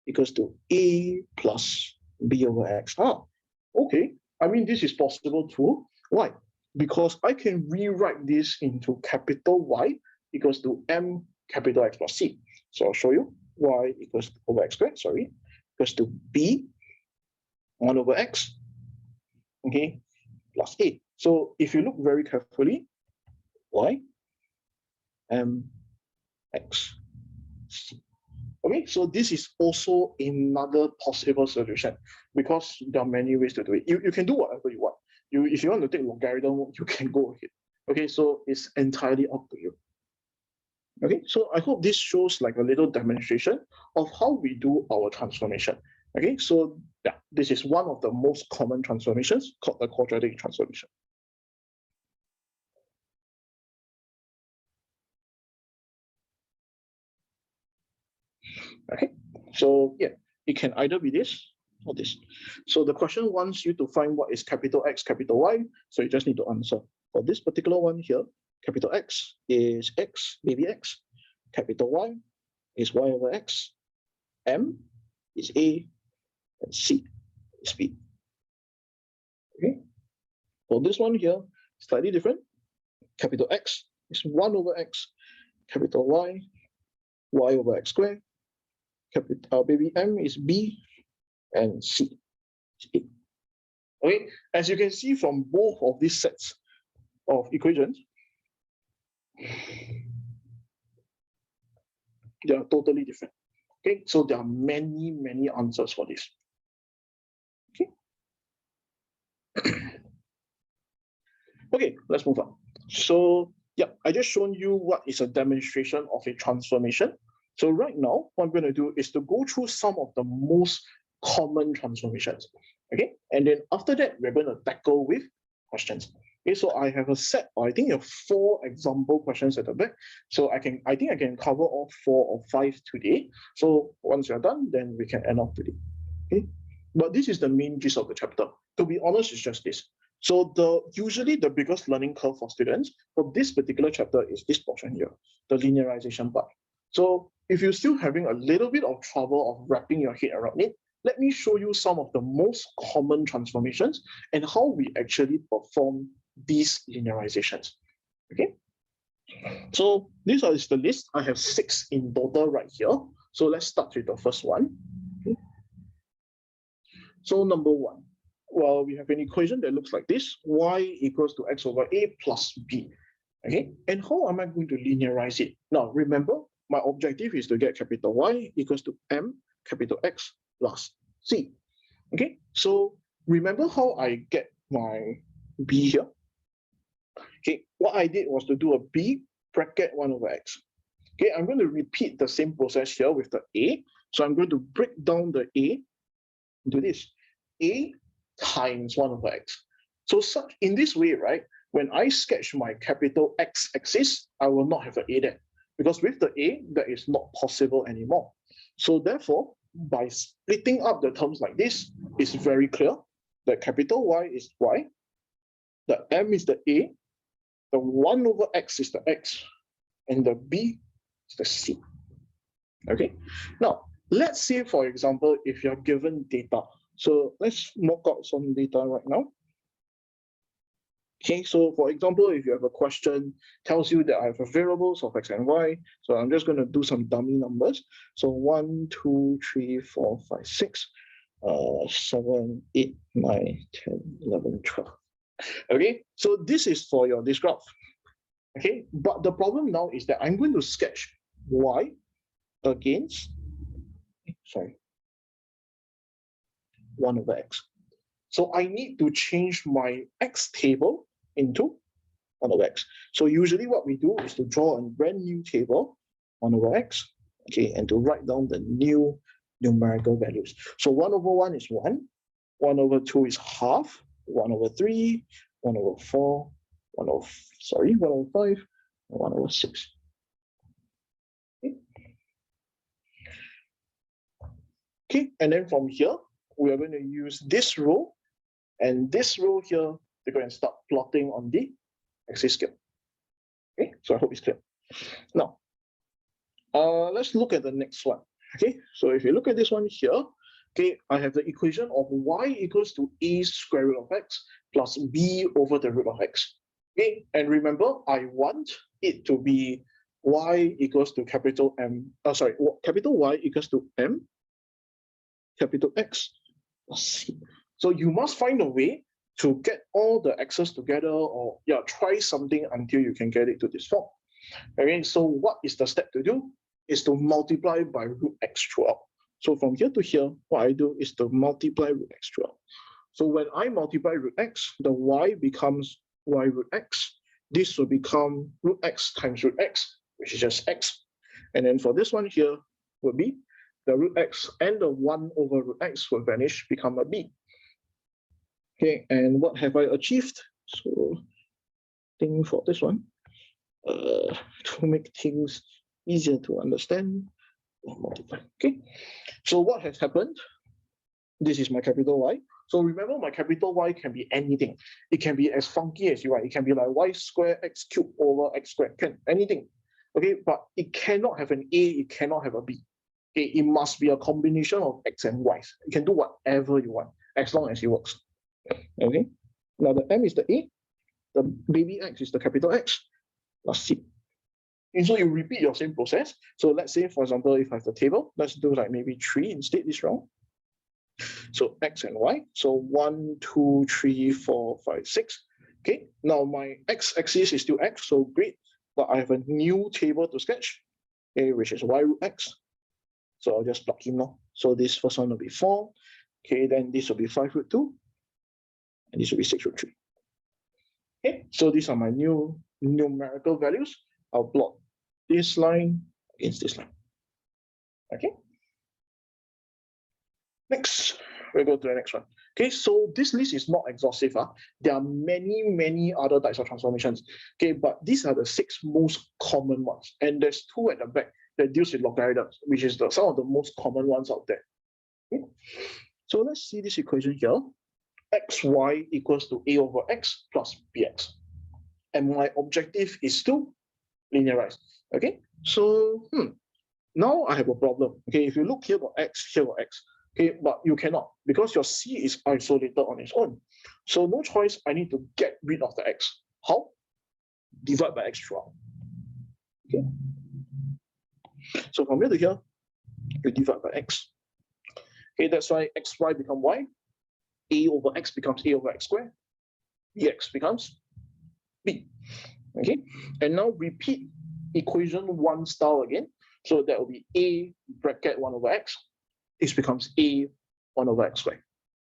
equals to a plus b over x. Okay. I mean, this is possible too. Why? Because I can rewrite this into capital Y equals to m capital X plus c. So I'll show you y equals over x squared, equals to b 1 over x, okay, plus a. So if you look very carefully, y m x c. Okay, so this is also another possible solution because there are many ways to do it. You can do whatever you want. If you want to take logarithm, you can go ahead. Okay, so it's entirely up to you. Okay, so I hope this shows like a little demonstration of how we do our transformation. Okay, so yeah, this is one of the most common transformations called the quadratic transformation. Okay, so yeah, it can either be this or this. So the question wants you to find what is capital X, capital Y. So you just need to answer. For this particular one here, capital X is X, baby X. Capital Y is Y over X. M is A, and C is B. Okay. For this one here, slightly different. Capital X is 1 over X. Capital Y, Y over X squared. Capital baby M is B, and C is A. Okay, as you can see from both of these sets of equations, they are totally different. Okay, so there are many, many answers for this. Okay. Okay, let's move on. So yeah, I just shown you what is a demonstration of a transformation. So right now, what I'm going to do is to go through some of the most common transformations. Okay, and then after that, we're going to tackle with questions. Okay, so I have a set, I think you have 4 example questions at the back. So I think I can cover all 4 or 5 today. So once you're done, then we can end off today. Okay, but this is the main gist of the chapter. To be honest, it's just this. So usually the biggest learning curve for students for this particular chapter is this portion here, the linearization part. So if you're still having a little bit of trouble of wrapping your head around it, let me show you some of the most common transformations and how we actually perform these linearizations. Okay. So this is the list. I have 6 in total right here. So let's start with the first one. Okay. So number 1. Well, we have an equation that looks like this, y equals to x over a plus b. Okay, and how am I going to linearize it? Now, remember, my objective is to get capital Y equals to m capital X plus c. Okay, so remember how I get my b here? Okay, what I did was to do a b bracket 1 over x. Okay, I'm going to repeat the same process here with the a. So I'm going to break down the a into this. A times 1 over x. So in this way, right, when I sketch my capital X axis, I will not have an a there. Because with the a, that is not possible anymore. So therefore, by splitting up the terms like this, it's very clear that capital Y is Y, the m is the a, the 1 over x is the x, and the b is the c. Okay, now let's say, for example, if you're given data. So let's mock out some data right now. Okay, so for example, if you have a question, tells you that I have variables of x and y. So I'm just going to do some dummy numbers. So 1, 2, 3, 4, 5, 6, 7, 8, 9, 10, 11, 12. Okay, so this is for this graph. Okay, but the problem now is that I'm going to sketch y against, 1 over x. So I need to change my x table into 1 over x. So usually what we do is to draw a brand new table, 1 over x, okay, and to write down the new numerical values. So 1 over 1 is 1, 1 over 2 is half, 1 over 3, 1 over 4, 1 over 5, and 1 over 6. Okay, and then from here, we are going to use this row and this row here to go and start plotting on the axis scale. Okay, so I hope it's clear. Now, let's look at the next one. Okay, so if you look at this one here, okay, I have the equation of y equals to a square root of x plus b over the root of x. Okay, and remember, I want it to be y equals to capital M, capital Y equals to M, capital X plus C. So you must find a way to get all the x's together, or yeah, try something until you can get it to this form. Okay, so what is the step to do? Is to multiply by root x throughout. So from here to here, what I do is to multiply root x throughout. So when I multiply root x, the y becomes y root x. This will become root x times root x, which is just x. And then for this one here would be the root x and the 1 over root x will vanish, become a b. Okay, and what have I achieved? So I think for this one, to make things easier to understand, multiply. Okay, so what has happened? This is my capital Y. So remember, my capital Y can be anything. It can be as funky as you want. It can be like y squared x cubed over x squared, can anything. Okay, but it cannot have an A, it cannot have a B. Okay, it must be a combination of x and y's. You can do whatever you want, as long as it works. Okay, now the M is the A, the baby X is the capital X, plus C. And so you repeat your same process. So let's say, for example, if I have the table, let's do like maybe 3 instead this round. So X and Y. So 1, 2, 3, 4, 5, 6. Okay, now my x-axis is still X, so great. But I have a new table to sketch, okay, which is y root x. So I'll just plug in now. So this first one will be 4. Okay, then this will be 5 root 2. And this will be 6 root 3. Okay, so these are my new numerical values. I'll plot this line against this line. Okay. Next, we'll go to the next one. Okay, so this list is not exhaustive. There are many other types of transformations. Okay, but these are the 6 most common ones. And there's 2 at the back that deals with logarithms, which is some of the most common ones out there. Okay. So let's see this equation here. Xy equals to a over x plus bx. And my objective is to linearize. Okay, so now I have a problem. Okay, if you look here got x, here got x. Okay, but you cannot because your C is isolated on its own. So no choice, I need to get rid of the x. How? Divide by x throughout. Okay. So from here to here, you divide by x. Okay, that's why xy become y. A over x becomes a over x squared. Bx becomes b. Okay, and now repeat equation 1 style again. So that will be a bracket 1 over x. This becomes a 1 over x squared.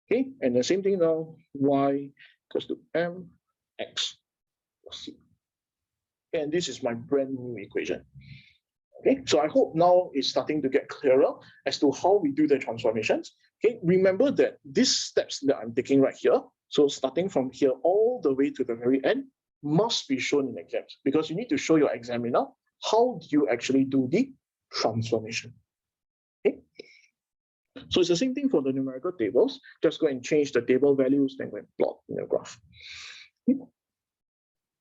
Okay, and the same thing now, y equals to mx plus c. And this is my brand new equation. Okay, so I hope now it's starting to get clearer as to how we do the transformations. Okay, remember that these steps that I'm taking right here, so starting from here all the way to the very end, must be shown in exams because you need to show your examiner how do you actually do the transformation. Okay, so it's the same thing for the numerical tables. Just go and change the table values, then go and plot in your graph. Okay.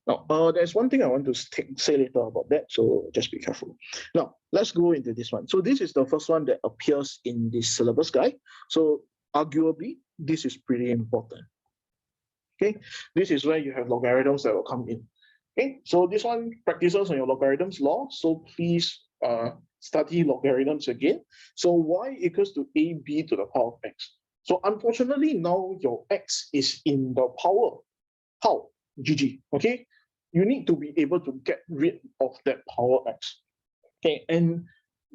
Now, there's one thing I want to say later about that, so just be careful. Now, let's go into this one. So this is the first one that appears in the syllabus guide. So arguably, this is pretty important. Okay, this is where you have logarithms that will come in. Okay, so this one practices on your logarithms law. So please study logarithms again. So y equals to ab to the power of x. So unfortunately, now your x is in the power. How? GG. Okay, you need to be able to get rid of that power x. Okay, and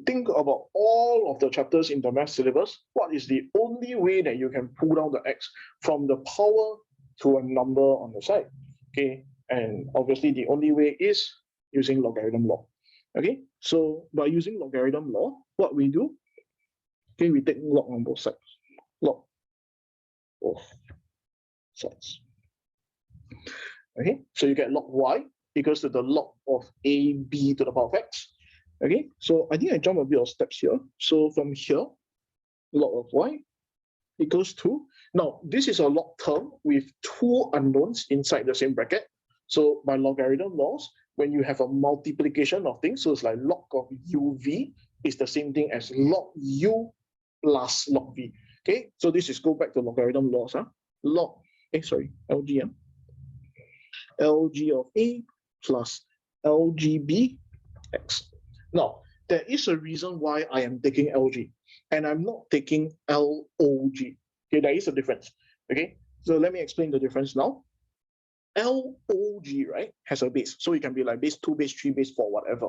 think about all of the chapters in the math syllabus. What is the only way that you can pull down the x from the power to a number on the side? Okay, and obviously the only way is using logarithm law. Okay, so by using logarithm law, what we do, okay, we take log on both sides. Log both sides. Okay, so you get log y equals to the log of ab to the power of x. Okay, so I think I jump a bit of steps here. So from here, log of y equals to, now this is a log term with 2 unknowns inside the same bracket. So by logarithm laws, when you have a multiplication of things, so it's like log of uv is the same thing as log u plus log v. Okay, so this is go back to logarithm laws. Log, LG, LG of a plus LGB x. Now, there is a reason why I am taking LG and I'm not taking LOG. Okay, there is a difference. Okay, so let me explain the difference now. LOG, right, has a base. So it can be like base 2, base 3, base 4, whatever.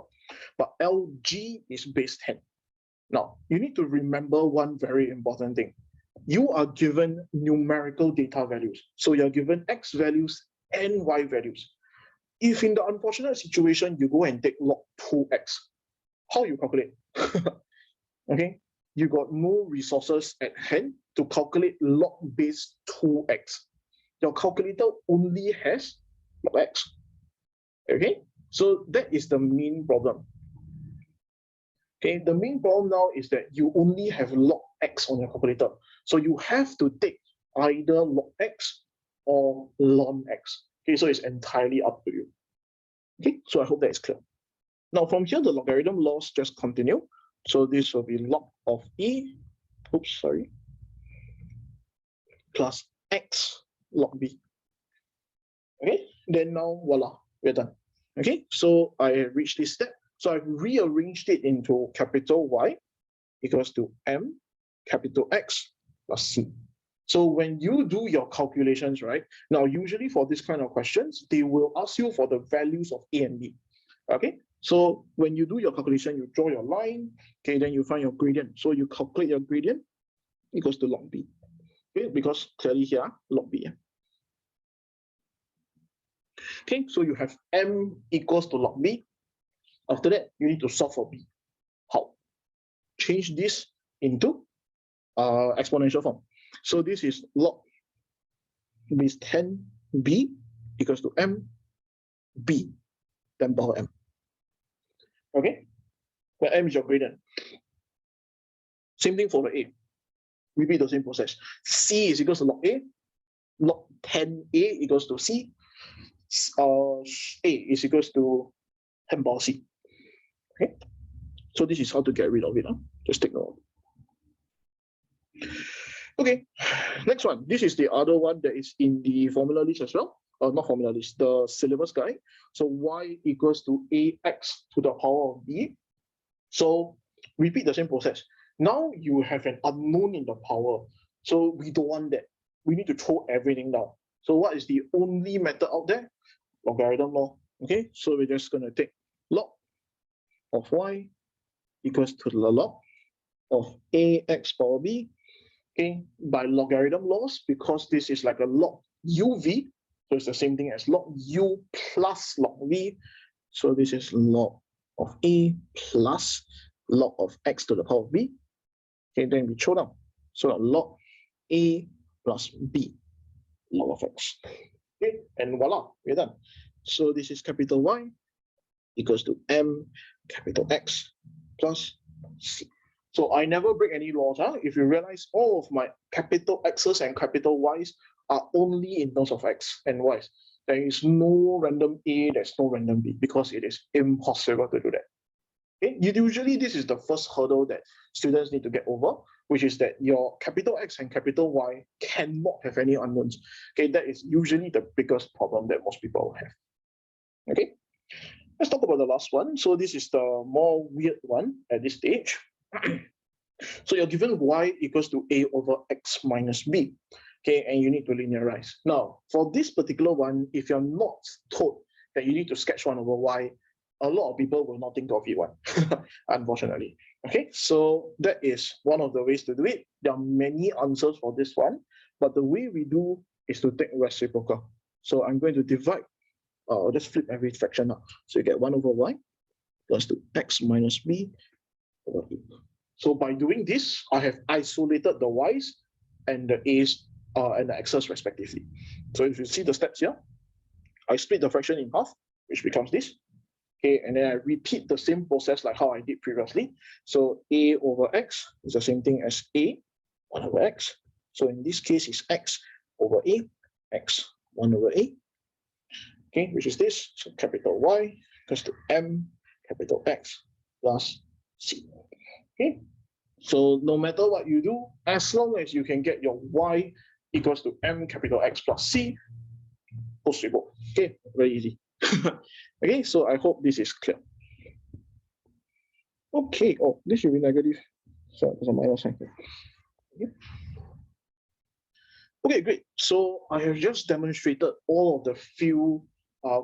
But LG is base 10. Now, you need to remember one very important thing. You are given numerical data values. So you're given X values and Y values. If in the unfortunate situation, you go and take log 2X, how you calculate? Okay, you got no resources at hand to calculate log base 2X. Your calculator only has log X. Okay, so that is the main problem. Okay, the main problem now is that you only have log X on your calculator. So you have to take either log X or ln X. Okay, so it's entirely up to you. Okay, so I hope that is clear. Now from here, the logarithm laws just continue. So this will be log of e, plus x log b. Okay, then now voila, we're done. Okay, so I reached this step. So I've rearranged it into capital Y equals to m capital X plus c. So when you do your calculations, right, now usually for this kind of questions, they will ask you for the values of a and b. Okay, so when you do your calculation, you draw your line, okay, then you find your gradient. So you calculate your gradient equals to log b. Okay, because clearly here, log b. Okay, so you have m equals to log b. After that, you need to solve for b. How? Change this into exponential form. So this is log base 10b equals to m b 10 power m. Okay, where m is your gradient. Same thing for the a. Repeat the same process. C is equals to log a. Log 10a equals to c. A is equals to 10 power c. Okay, so this is how to get rid of it. Just take note. Okay, next one. This is the other one that is in the formula list as well. Not formula list, the syllabus guide. So y equals to ax to the power of b. So repeat the same process. Now you have an unknown in the power. So we don't want that. We need to throw everything down. So what is the only method out there? Logarithm law. Okay, so we're just going to take log of y equals to the log of ax power b. Okay, by logarithm laws, because this is like a log uv, so it's the same thing as log u plus log v. So this is log of a plus log of x to the power of b. Okay, then we throw down. So log a plus b, log of x. Okay, and voila, we're done. So this is capital Y equals to m capital X plus c. So I never break any laws. If you realize, all of my capital X's and capital Y's are only in terms of X and Y's. There is no random A, there's no random B, because it is impossible to do that. Okay? Usually this is the first hurdle that students need to get over, which is that your capital X and capital Y cannot have any unknowns. Okay, that is usually the biggest problem that most people have. Okay, let's talk about the last one. So this is the more weird one at this stage. So you're given y equals to a over x minus b. Okay, and you need to linearize. Now, for this particular one, if you're not told that you need to sketch 1 over y, a lot of people will not think of it, unfortunately. Okay, so that is one of the ways to do it. There are many answers for this one, but the way we do is to take reciprocal. So I'm going to divide, I'll just flip every fraction now. So you get 1 over y plus to x minus b over e. So by doing this, I have isolated the y's and the a's and the x's respectively. So if you see the steps here, I split the fraction in half, which becomes this. Okay, and then I repeat the same process like how I did previously. So a over x is the same thing as a 1 over x. So in this case, it's x over a, x 1 over a. Okay, which is this. So capital Y equals to M capital X plus C. Okay, so no matter what you do, as long as you can get your Y equals to M capital X plus C, possible. Okay, very easy. Okay, so I hope this is clear. Okay, oh, this should be negative. So there's a minus sign here. Okay. Okay, great. So I have just demonstrated all of the few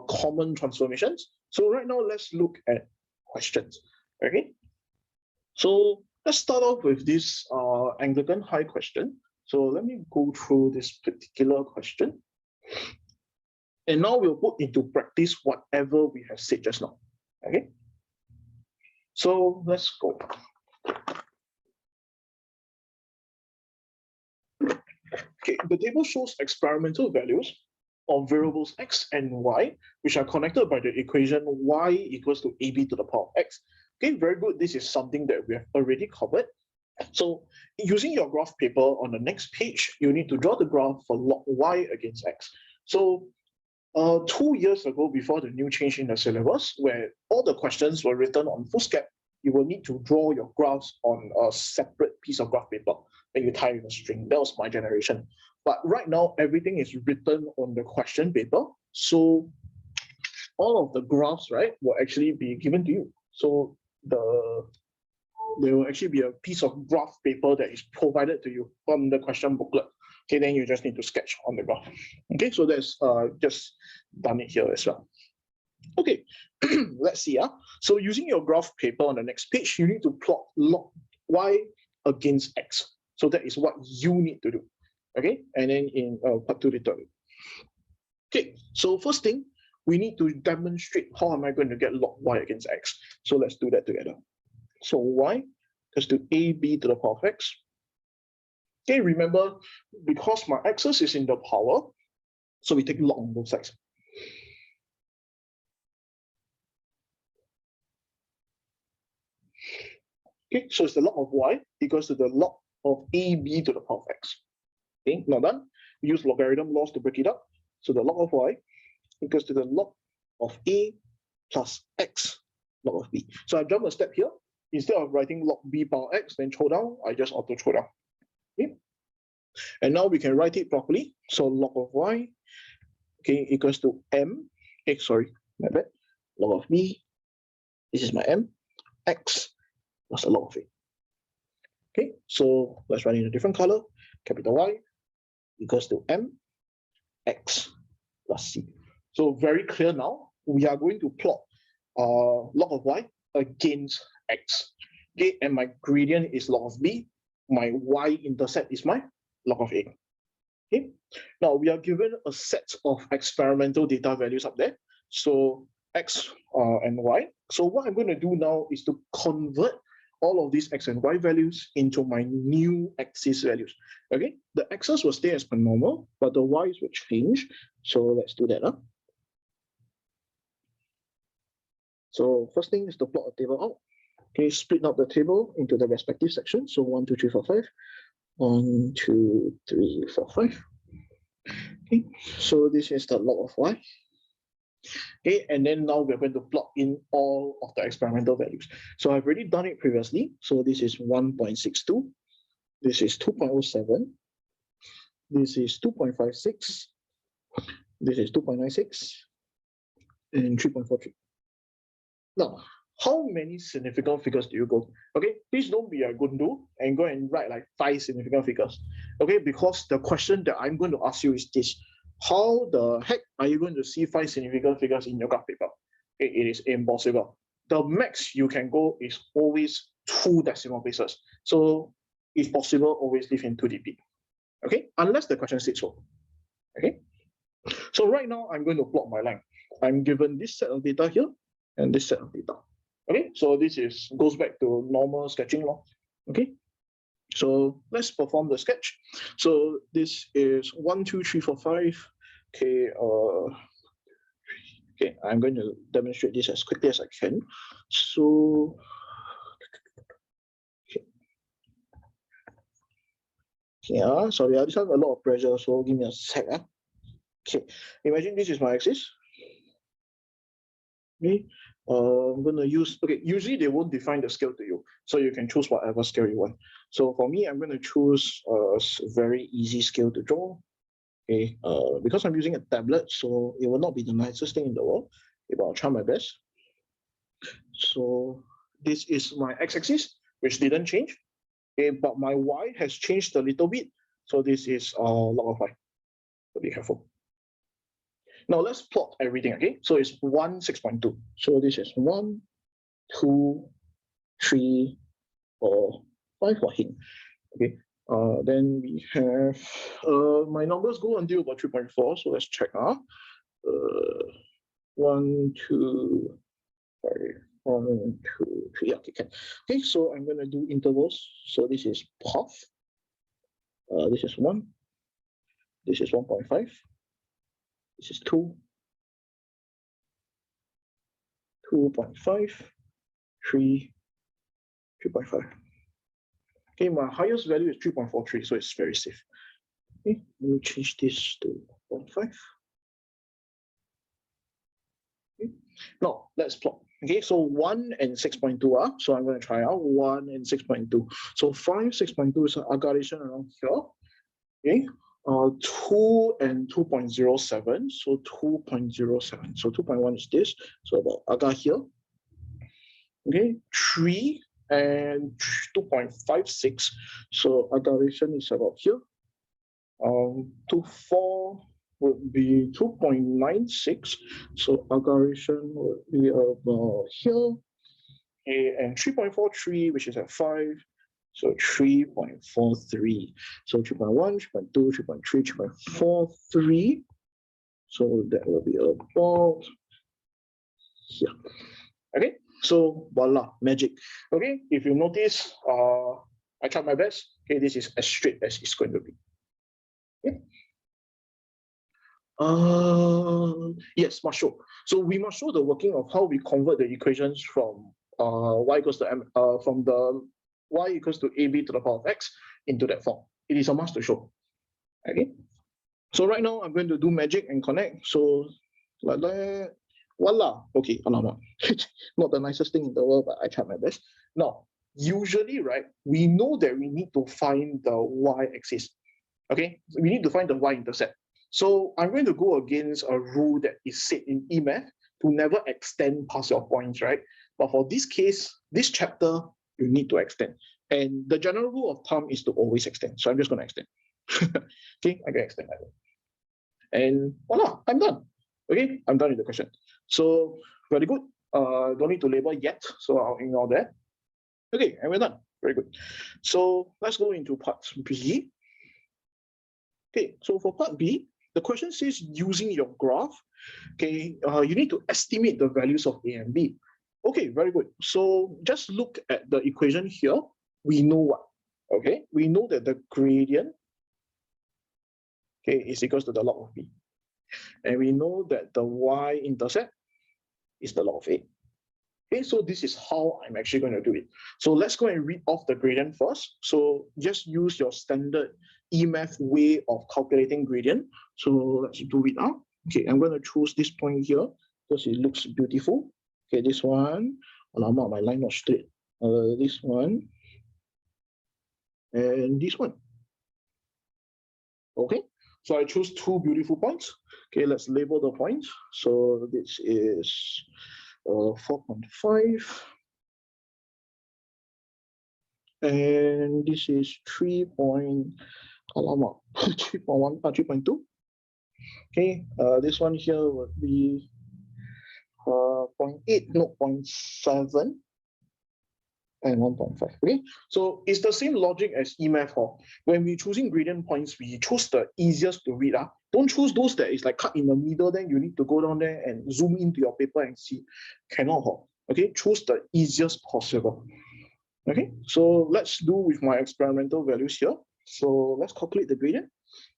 common transformations. So right now, let's look at questions. Okay. So let's start off with this Anglican high question. So let me go through this particular question. And now we'll put into practice whatever we have said just now. Okay. So let's go. Okay, the table shows experimental values of variables x and y, which are connected by the equation y equals to ab to the power of x. Okay, very good. This is something that we have already covered. So using your graph paper on the next page, you need to draw the graph for log y against x. So 2 years ago, before the new change in the syllabus, where all the questions were written on foolscap, you will need to draw your graphs on a separate piece of graph paper that you tie with a string. That was my generation. But right now, everything is written on the question paper. So all of the graphs, right, will actually be given to you. So there will actually be a piece of graph paper that is provided to you from the question booklet. Okay, then you just need to sketch on the graph. Okay, so that's just done it here as well. Okay, let's see. So using your graph paper on the next page, you need to plot log y against x. So that is what you need to do. Okay, and then in part 2 later. Okay, so first thing, we need to demonstrate how am I going to get log y against x. So let's do that together. So y equals to ab to the power of x. Okay, remember, because my axis is in the power, so we take log on both sides. Okay, so it's the log of y equals to the log of ab to the power of x. Okay, now done. We use logarithm laws to break it up. So the log of y equals to the log of a plus x log of b. So I jump a step here. Instead of writing log b power x, then throw down, I just auto throw down. Okay. And now we can write it properly. So log of y, okay, equals to m, x, sorry, my bad, log of b, this is my m, x plus the log of a. Okay, so let's write in a different color, capital Y equals to m, x plus c. So very clear now, we are going to plot log of y against x. Okay, and my gradient is log of b, my y-intercept is my log of a. Okay, now we are given a set of experimental data values up there. So x and y. So what I'm going to do now is to convert all of these x and y values into my new axis values. Okay, the x's will stay as per normal, but the y's will change. So let's do that. So first thing is to plot a table out. Okay, split up the table into the respective sections. So 1, 2, 3, 4, 5. 1, 2, 3, 4, 5. Okay, so this is the log of y. Okay, and then now we're going to plot in all of the experimental values. So I've already done it previously. So this is 1.62. This is 2.07. This is 2.56. This is 2.96. And 3.43. Now, how many significant figures do you go? Okay, please don't be a gundu and go and write like 5 significant figures. Okay, because the question that I'm going to ask you is this: how the heck are you going to see 5 significant figures in your graph paper? It is impossible. The max you can go is always 2 decimal places. So if possible, always live in 2 dp. Okay, unless the question says so. Okay, so right now I'm going to plot my line. I'm given this set of data here and this set of data. Okay, so this goes back to normal sketching law. Okay, so let's perform the sketch. So this is 1, 2, 3, 4, 5. Okay, okay, I'm going to demonstrate this as quickly as I can. So, okay, yeah, sorry, I just have a lot of pressure, so give me a sec. Okay, imagine this is my axis. Okay, I'm going to use, okay, usually they won't define the scale to you, so you can choose whatever scale you want. So for me, I'm going to choose a very easy scale to draw. Okay, because I'm using a tablet, so it will not be the nicest thing in the world, but I'll try my best. So this is my x-axis, which didn't change, okay, but my y has changed a little bit. So this is log of y. So be careful. Now let's plot everything, okay? So it's 1, 6.2. So this is 1, 2, 3, 4, 5 for him. Okay. Then we have my numbers go until about 3.4. So let's check. 1, 2, 5, 1, 2, 3. Okay, can. Okay, so I'm gonna do intervals. So this is half. This is 1. This is 1.5. This is 2. 2.5, 3, 3.5. Okay, my highest value is 3.43, so it's very safe. Okay, let me change this to 0.5. Okay. Now let's plot. Okay, so 1 and 6.2 are, so I'm going to try out 1 and 6.2. So 5, 6.2 is an aggregation around here. Okay, 2 and 2.07, so 2.07. So 2.1 is this, so about aga here. Okay, 3 and 2.56, so aggregation is about here. 2, 4 would be 2.96, so aggregation would be about here. Okay, and 3.43, which is at 5, so 3.43. So 3.1, 3.2, 3.3, 3.43. So that will be about here. Okay, so voila, magic. Okay, if you notice, I tried my best. Okay, this is as straight as it's going to be. Okay. Yes, must show. So we must show the working of how we convert the equations from y equals to m from the y equals to ab to the power of x into that form. It is a must to show. Okay. So right now I'm going to do magic and connect. So like that. Voila. Okay, not the nicest thing in the world, but I tried my best. Now, usually, right, we know that we need to find the y-axis. Okay, so we need to find the y-intercept. So I'm going to go against a rule that is set in EMath to never extend past your points, right? But for this case, this chapter, you need to extend. And the general rule of thumb is to always extend. So I'm just going to extend. Okay, I can extend that. And voila, I'm done. Okay, I'm done with the question. So very good. Don't need to label yet, so I'll ignore that. Okay, and we're done. Very good. So let's go into part B. Okay, so for part B, the question says using your graph, okay, you need to estimate the values of A and B. Okay, very good. So just look at the equation here. We know what? Okay, we know that the gradient, okay, is equals to the log of B. And we know that the y-intercept is the log of A. Okay, so this is how I'm actually going to do it. So let's go and read off the gradient first. So just use your standard EMath way of calculating gradient. So let's do it now. Okay, I'm going to choose this point here because it looks beautiful. Okay, this one. Alamak, my line not straight. This one. And this one. Okay, so I choose two beautiful points. Okay, let's label the points. So this is 4.5. And this is 3.1, 3.2. Okay, this one here would be 0.8, no, 0.7 and 1.5. Okay, so it's the same logic as EMath. When we're choosing gradient points, we choose the easiest to read. Don't choose those that is like cut in the middle, then you need to go down there and zoom into your paper and see. Cannot. Okay, choose the easiest possible. Okay, so let's do with my experimental values here. So let's calculate the gradient.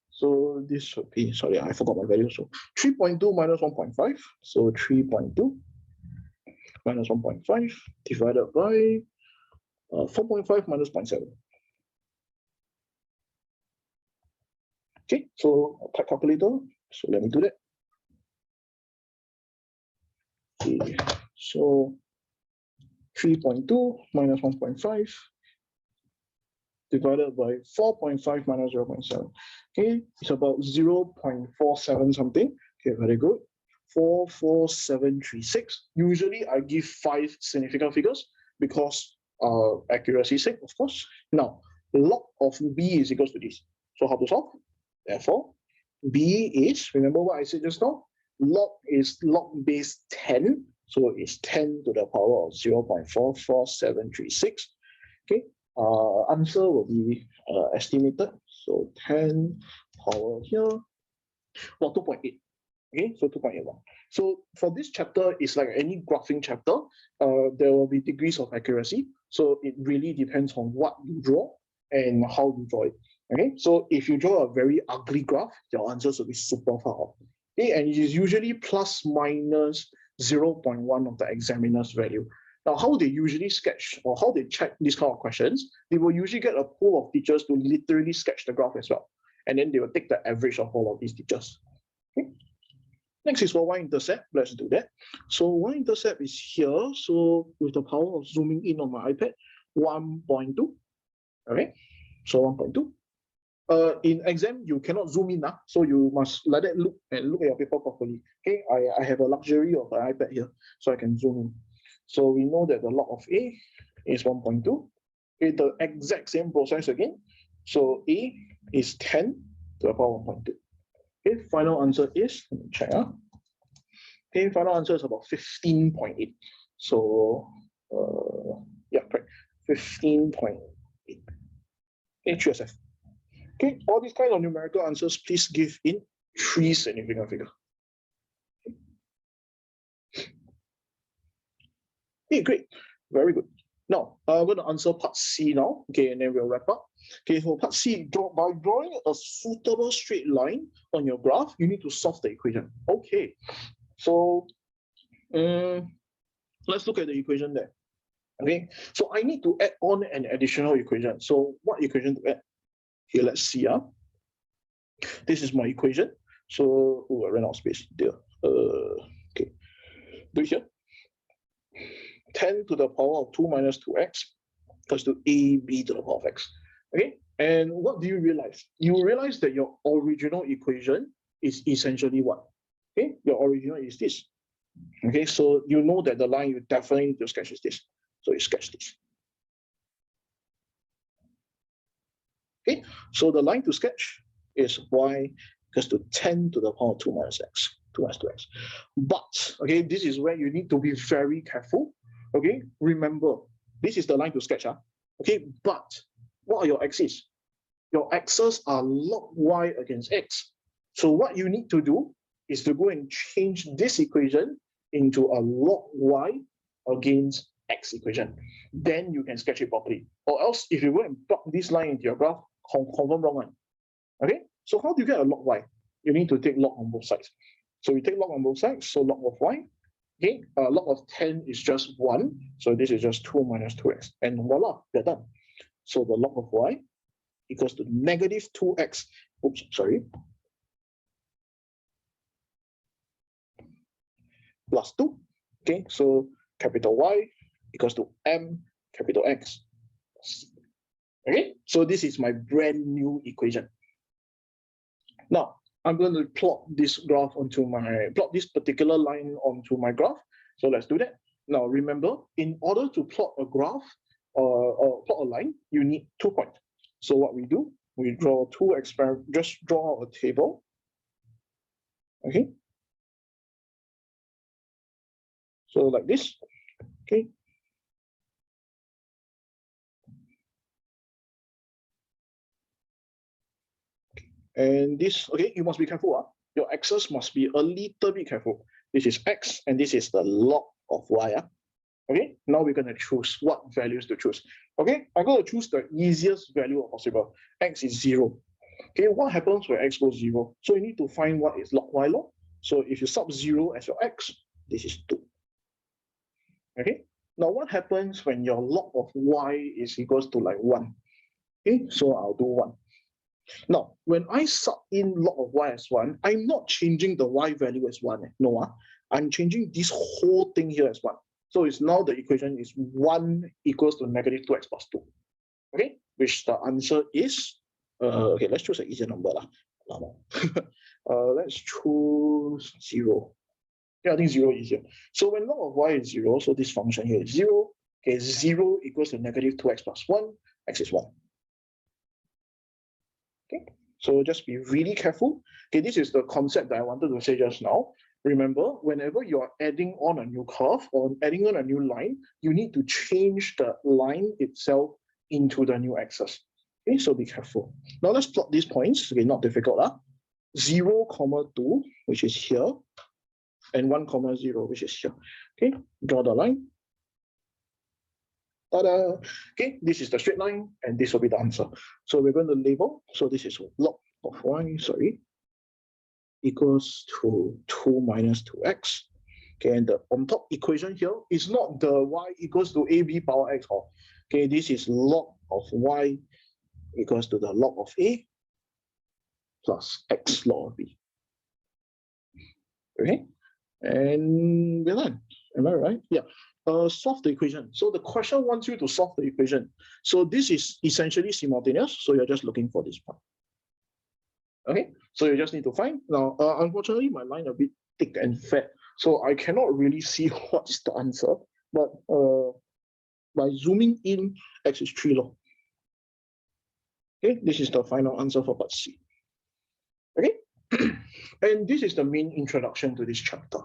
So this would be, sorry, I forgot my value. So 3.2 minus 1.5. So 3.2 minus 1.5 divided by 4.5 minus 0.7. Okay, so type calculator. So let me do that. Okay. So 3.2 minus 1.5 divided by 4.5 minus 0.7. Okay, it's about 0.47 something. Okay, very good. 44736. Usually I give 5 significant figures because accuracy sake, of course. Now, log of b is equals to this. So how to solve? Therefore, b is, remember what I said just now? Log is log base 10. So it's 10 to the power of 0.44736. Okay, answer will be estimated. So 10 power here, well, 2.8. Okay, so 2.81. So for this chapter, it's like any graphing chapter. There will be degrees of accuracy. So it really depends on what you draw and how you draw it. Okay, so if you draw a very ugly graph, your answers will be super far off. Okay, and it is usually plus minus 0.1 of the examiner's value. Now, how they usually sketch or how they check these kind of questions, they will usually get a pool of teachers to literally sketch the graph as well. And then they will take the average of all of these teachers. Okay. Next is for Y-intercept. Let's do that. So Y-intercept is here. So with the power of zooming in on my iPad, 1.2. Okay. So 1.2. In exam, you cannot zoom in, so you must let it look at your paper properly. Okay, I have a luxury of an iPad here, so I can zoom in. So we know that the log of A is 1.2. Okay, the exact same process again. So A is 10 to the power 1.2. Okay, final answer is, let me check. Okay, final answer is about 15.8. So, yeah, correct. 15.8. Okay, QSF. Okay, all these kind of numerical answers, please give in 3 significant figures. Okay, great. Very good. Now, I'm going to answer part C now. Okay, and then we'll wrap up. Okay, for part C, by drawing a suitable straight line on your graph, you need to solve the equation. Okay, so let's look at the equation there. Okay, so I need to add on an additional equation. So what equation to add? Okay, let's see. This is my equation. So, I ran out of space there. Okay, do it here. 10 to the power of 2 minus 2x equals to AB to the power of x. Okay, and what do you realize? You realize that your original equation is essentially what? Okay, your original is this. Okay, so you know that the line you definitely need to sketch is this. So you sketch this. Okay, so the line to sketch is y equals to 10 to the power of 2 minus x, 2 minus 2x. But, okay, this is where you need to be very careful. Okay, remember, this is the line to sketch. Okay, but what are your axes? Your axes are log y against x. So what you need to do is to go and change this equation into a log y against x equation. Then you can sketch it properly. Or else, if you go and plug this line into your graph, confirm wrong one. Okay, so how do you get a log y? You need to take log on both sides. So we take log on both sides, so log of y. Okay, log of 10 is just 1, so this is just 2 minus 2x, and voila, they're done. So the log of y equals to negative 2x, oops, sorry, plus 2. Okay, so capital Y equals to m capital X. Okay, so this is my brand new equation. Now, I'm going to plot this graph onto plot this particular line onto my graph. So let's do that. Now, remember, in order to plot a graph or plot a line, you need 2 points. So what we do, we draw just draw a table. Okay. So like this. Okay. And this, okay, you must be careful. Your axis must be a little bit careful. This is x, and this is the log of y. Okay, now we're going to choose what values to choose. Okay, I'm going to choose the easiest value possible. X is 0. Okay, what happens when x goes 0? So you need to find what is log y log. So if you sub 0 as your x, this is 2. Okay, now what happens when your log of y is equals to like 1? Okay, so I'll do 1. Now, when I sub in log of y as 1, I'm not changing the y value as 1. No, I'm changing this whole thing here as 1. So it's now the equation is 1 equals to negative 2x plus 2. Okay, which the answer is, okay, let's choose an easier number. Let's choose 0. Yeah, I think 0 is easier. So when log of y is 0, so this function here is 0. Okay, 0 equals to negative 2x plus 1, x is 1. Okay, so just be really careful. Okay, this is the concept that I wanted to say just now. Remember, whenever you are adding on a new curve or adding on a new line, you need to change the line itself into the new axis. Okay, so be careful. Now let's plot these points. Okay, not difficult. 0, 2, which is here, and 1, 0, which is here. Okay, draw the line. Ta-da! Okay, this is the straight line, and this will be the answer. So we're going to label. So this is log of y, equals to 2 minus 2x. Okay, and the on top equation here is not the y equals to ab power x. Okay, this is log of y equals to the log of a plus x log of b. Okay, and we're done. Am I right? Yeah. Solve the equation. So the question wants you to solve the equation. So this is essentially simultaneous. So you're just looking for this part. Okay, so you just need to find. Now, unfortunately, my line a bit thick and fat, so I cannot really see what's the answer. But by zooming in, x is 3 log. Okay, this is the final answer for part C. Okay, and this is the main introduction to this chapter.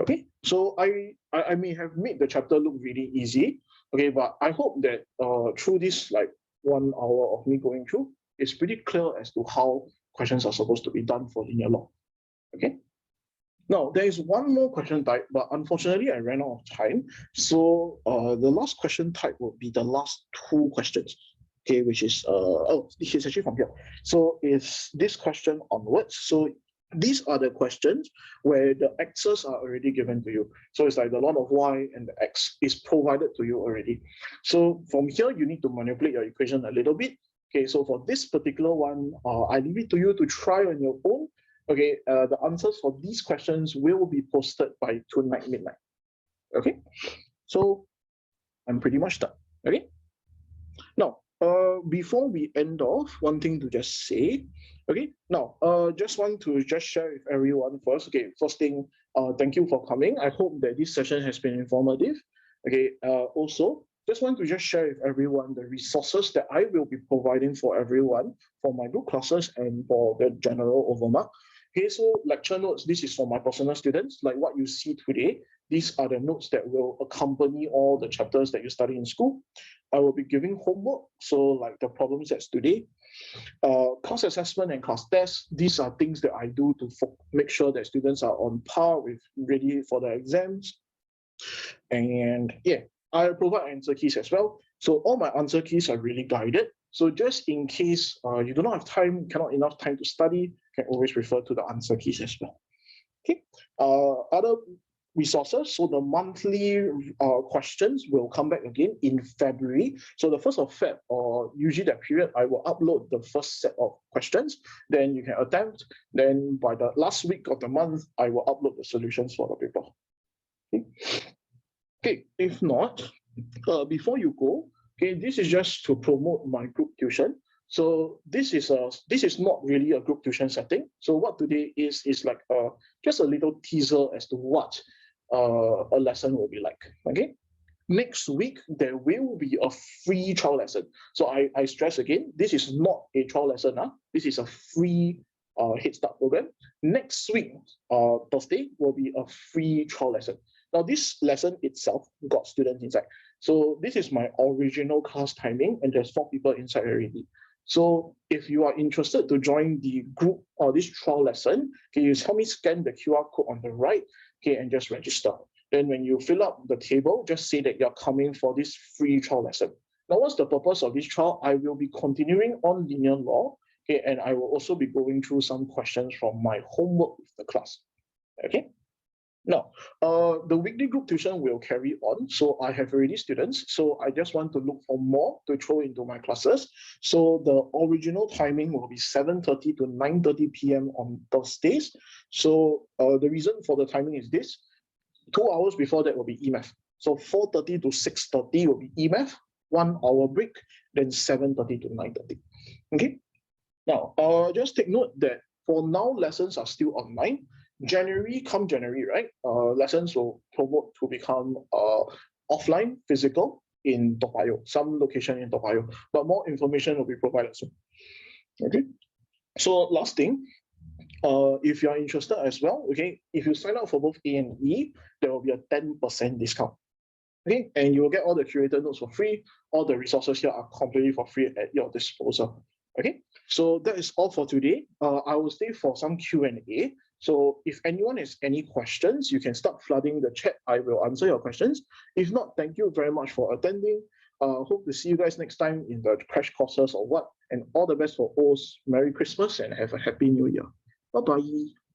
Okay, so I may have made the chapter look really easy. Okay, but I hope that through this like 1 hour of me going through, it's pretty clear as to how questions are supposed to be done for linear law. Okay. Now there is one more question type, but unfortunately I ran out of time. So the last question type will be the last 2 questions. Okay, which is this is actually from here. So is this question onwards. So these are the questions where the x's are already given to you. So it's like the log of y and the x is provided to you already. So from here, you need to manipulate your equation a little bit. Okay, so for this particular one, I leave it to you to try on your own. Okay, the answers for these questions will be posted by tonight midnight. Okay, so I'm pretty much done. Okay, now before we end off, one thing to just say. Okay, now just want to just share with everyone first. Okay, first thing, thank you for coming. I hope that this session has been informative. Okay, also just want to just share with everyone the resources that I will be providing for everyone for my group classes and for the general overmark. Okay, so lecture notes, this is for my personal students, like what you see today. These are the notes that will accompany all the chapters that you study in school. I will be giving homework, so like the problem sets today. Class assessment and class tests, these are things that I do to make sure that students are on par with ready for the exams. And yeah, I provide answer keys as well. So all my answer keys are really guided. So just in case you do not have time, cannot enough time to study, you can always refer to the answer keys as well. Okay. Other resources. So the monthly questions will come back again in February. So the 1st of Feb, or usually that period, I will upload the first set of questions. Then you can attempt. Then by the last week of the month, I will upload the solutions for the paper. Okay. Okay. If not, before you go, okay, this is just to promote my group tuition. So this is not really a group tuition setting. So what today is like just a little teaser as to what a lesson will be like. Okay, next week there will be a free trial lesson. So I stress again, this is not a trial lesson. This is a free Head Start program. Next week, Thursday, will be a free trial lesson. Now this lesson itself got students inside. So this is my original class timing, and there's 4 people inside already. So if you are interested to join the group or this trial lesson, can you help me scan the QR code on the right, okay, and just register. Then when you fill up the table, just say that you're coming for this free trial lesson. Now, what's the purpose of this trial? I will be continuing on linear law, okay, and I will also be going through some questions from my homework with the class. Okay. Now, the weekly group tuition will carry on. So I have already students. So I just want to look for more to throw into my classes. So the original timing will be 7:30 to 9:30 p.m. on Thursdays. So the reason for the timing is this. 2 hours before that will be E-Math. So 4:30 to 6:30 will be E-Math, 1 hour break, then 7:30 to 9:30. Okay. Now, just take note that for now, lessons are still online. Come January, right? Lessons will promote to become offline, physical in Toa Payoh, some location in Toa Payoh, but more information will be provided soon. Okay. So last thing, if you are interested as well, okay, if you sign up for both A and E, there will be a 10% discount. Okay, and you will get all the curated notes for free. All the resources here are completely for free at your disposal. Okay, so that is all for today. I will stay for some Q&A. So if anyone has any questions, you can start flooding the chat. I will answer your questions. If not, thank you very much for attending. Hope to see you guys next time in the crash courses or what. And all the best for all. Merry Christmas and have a Happy New Year. Bye-bye.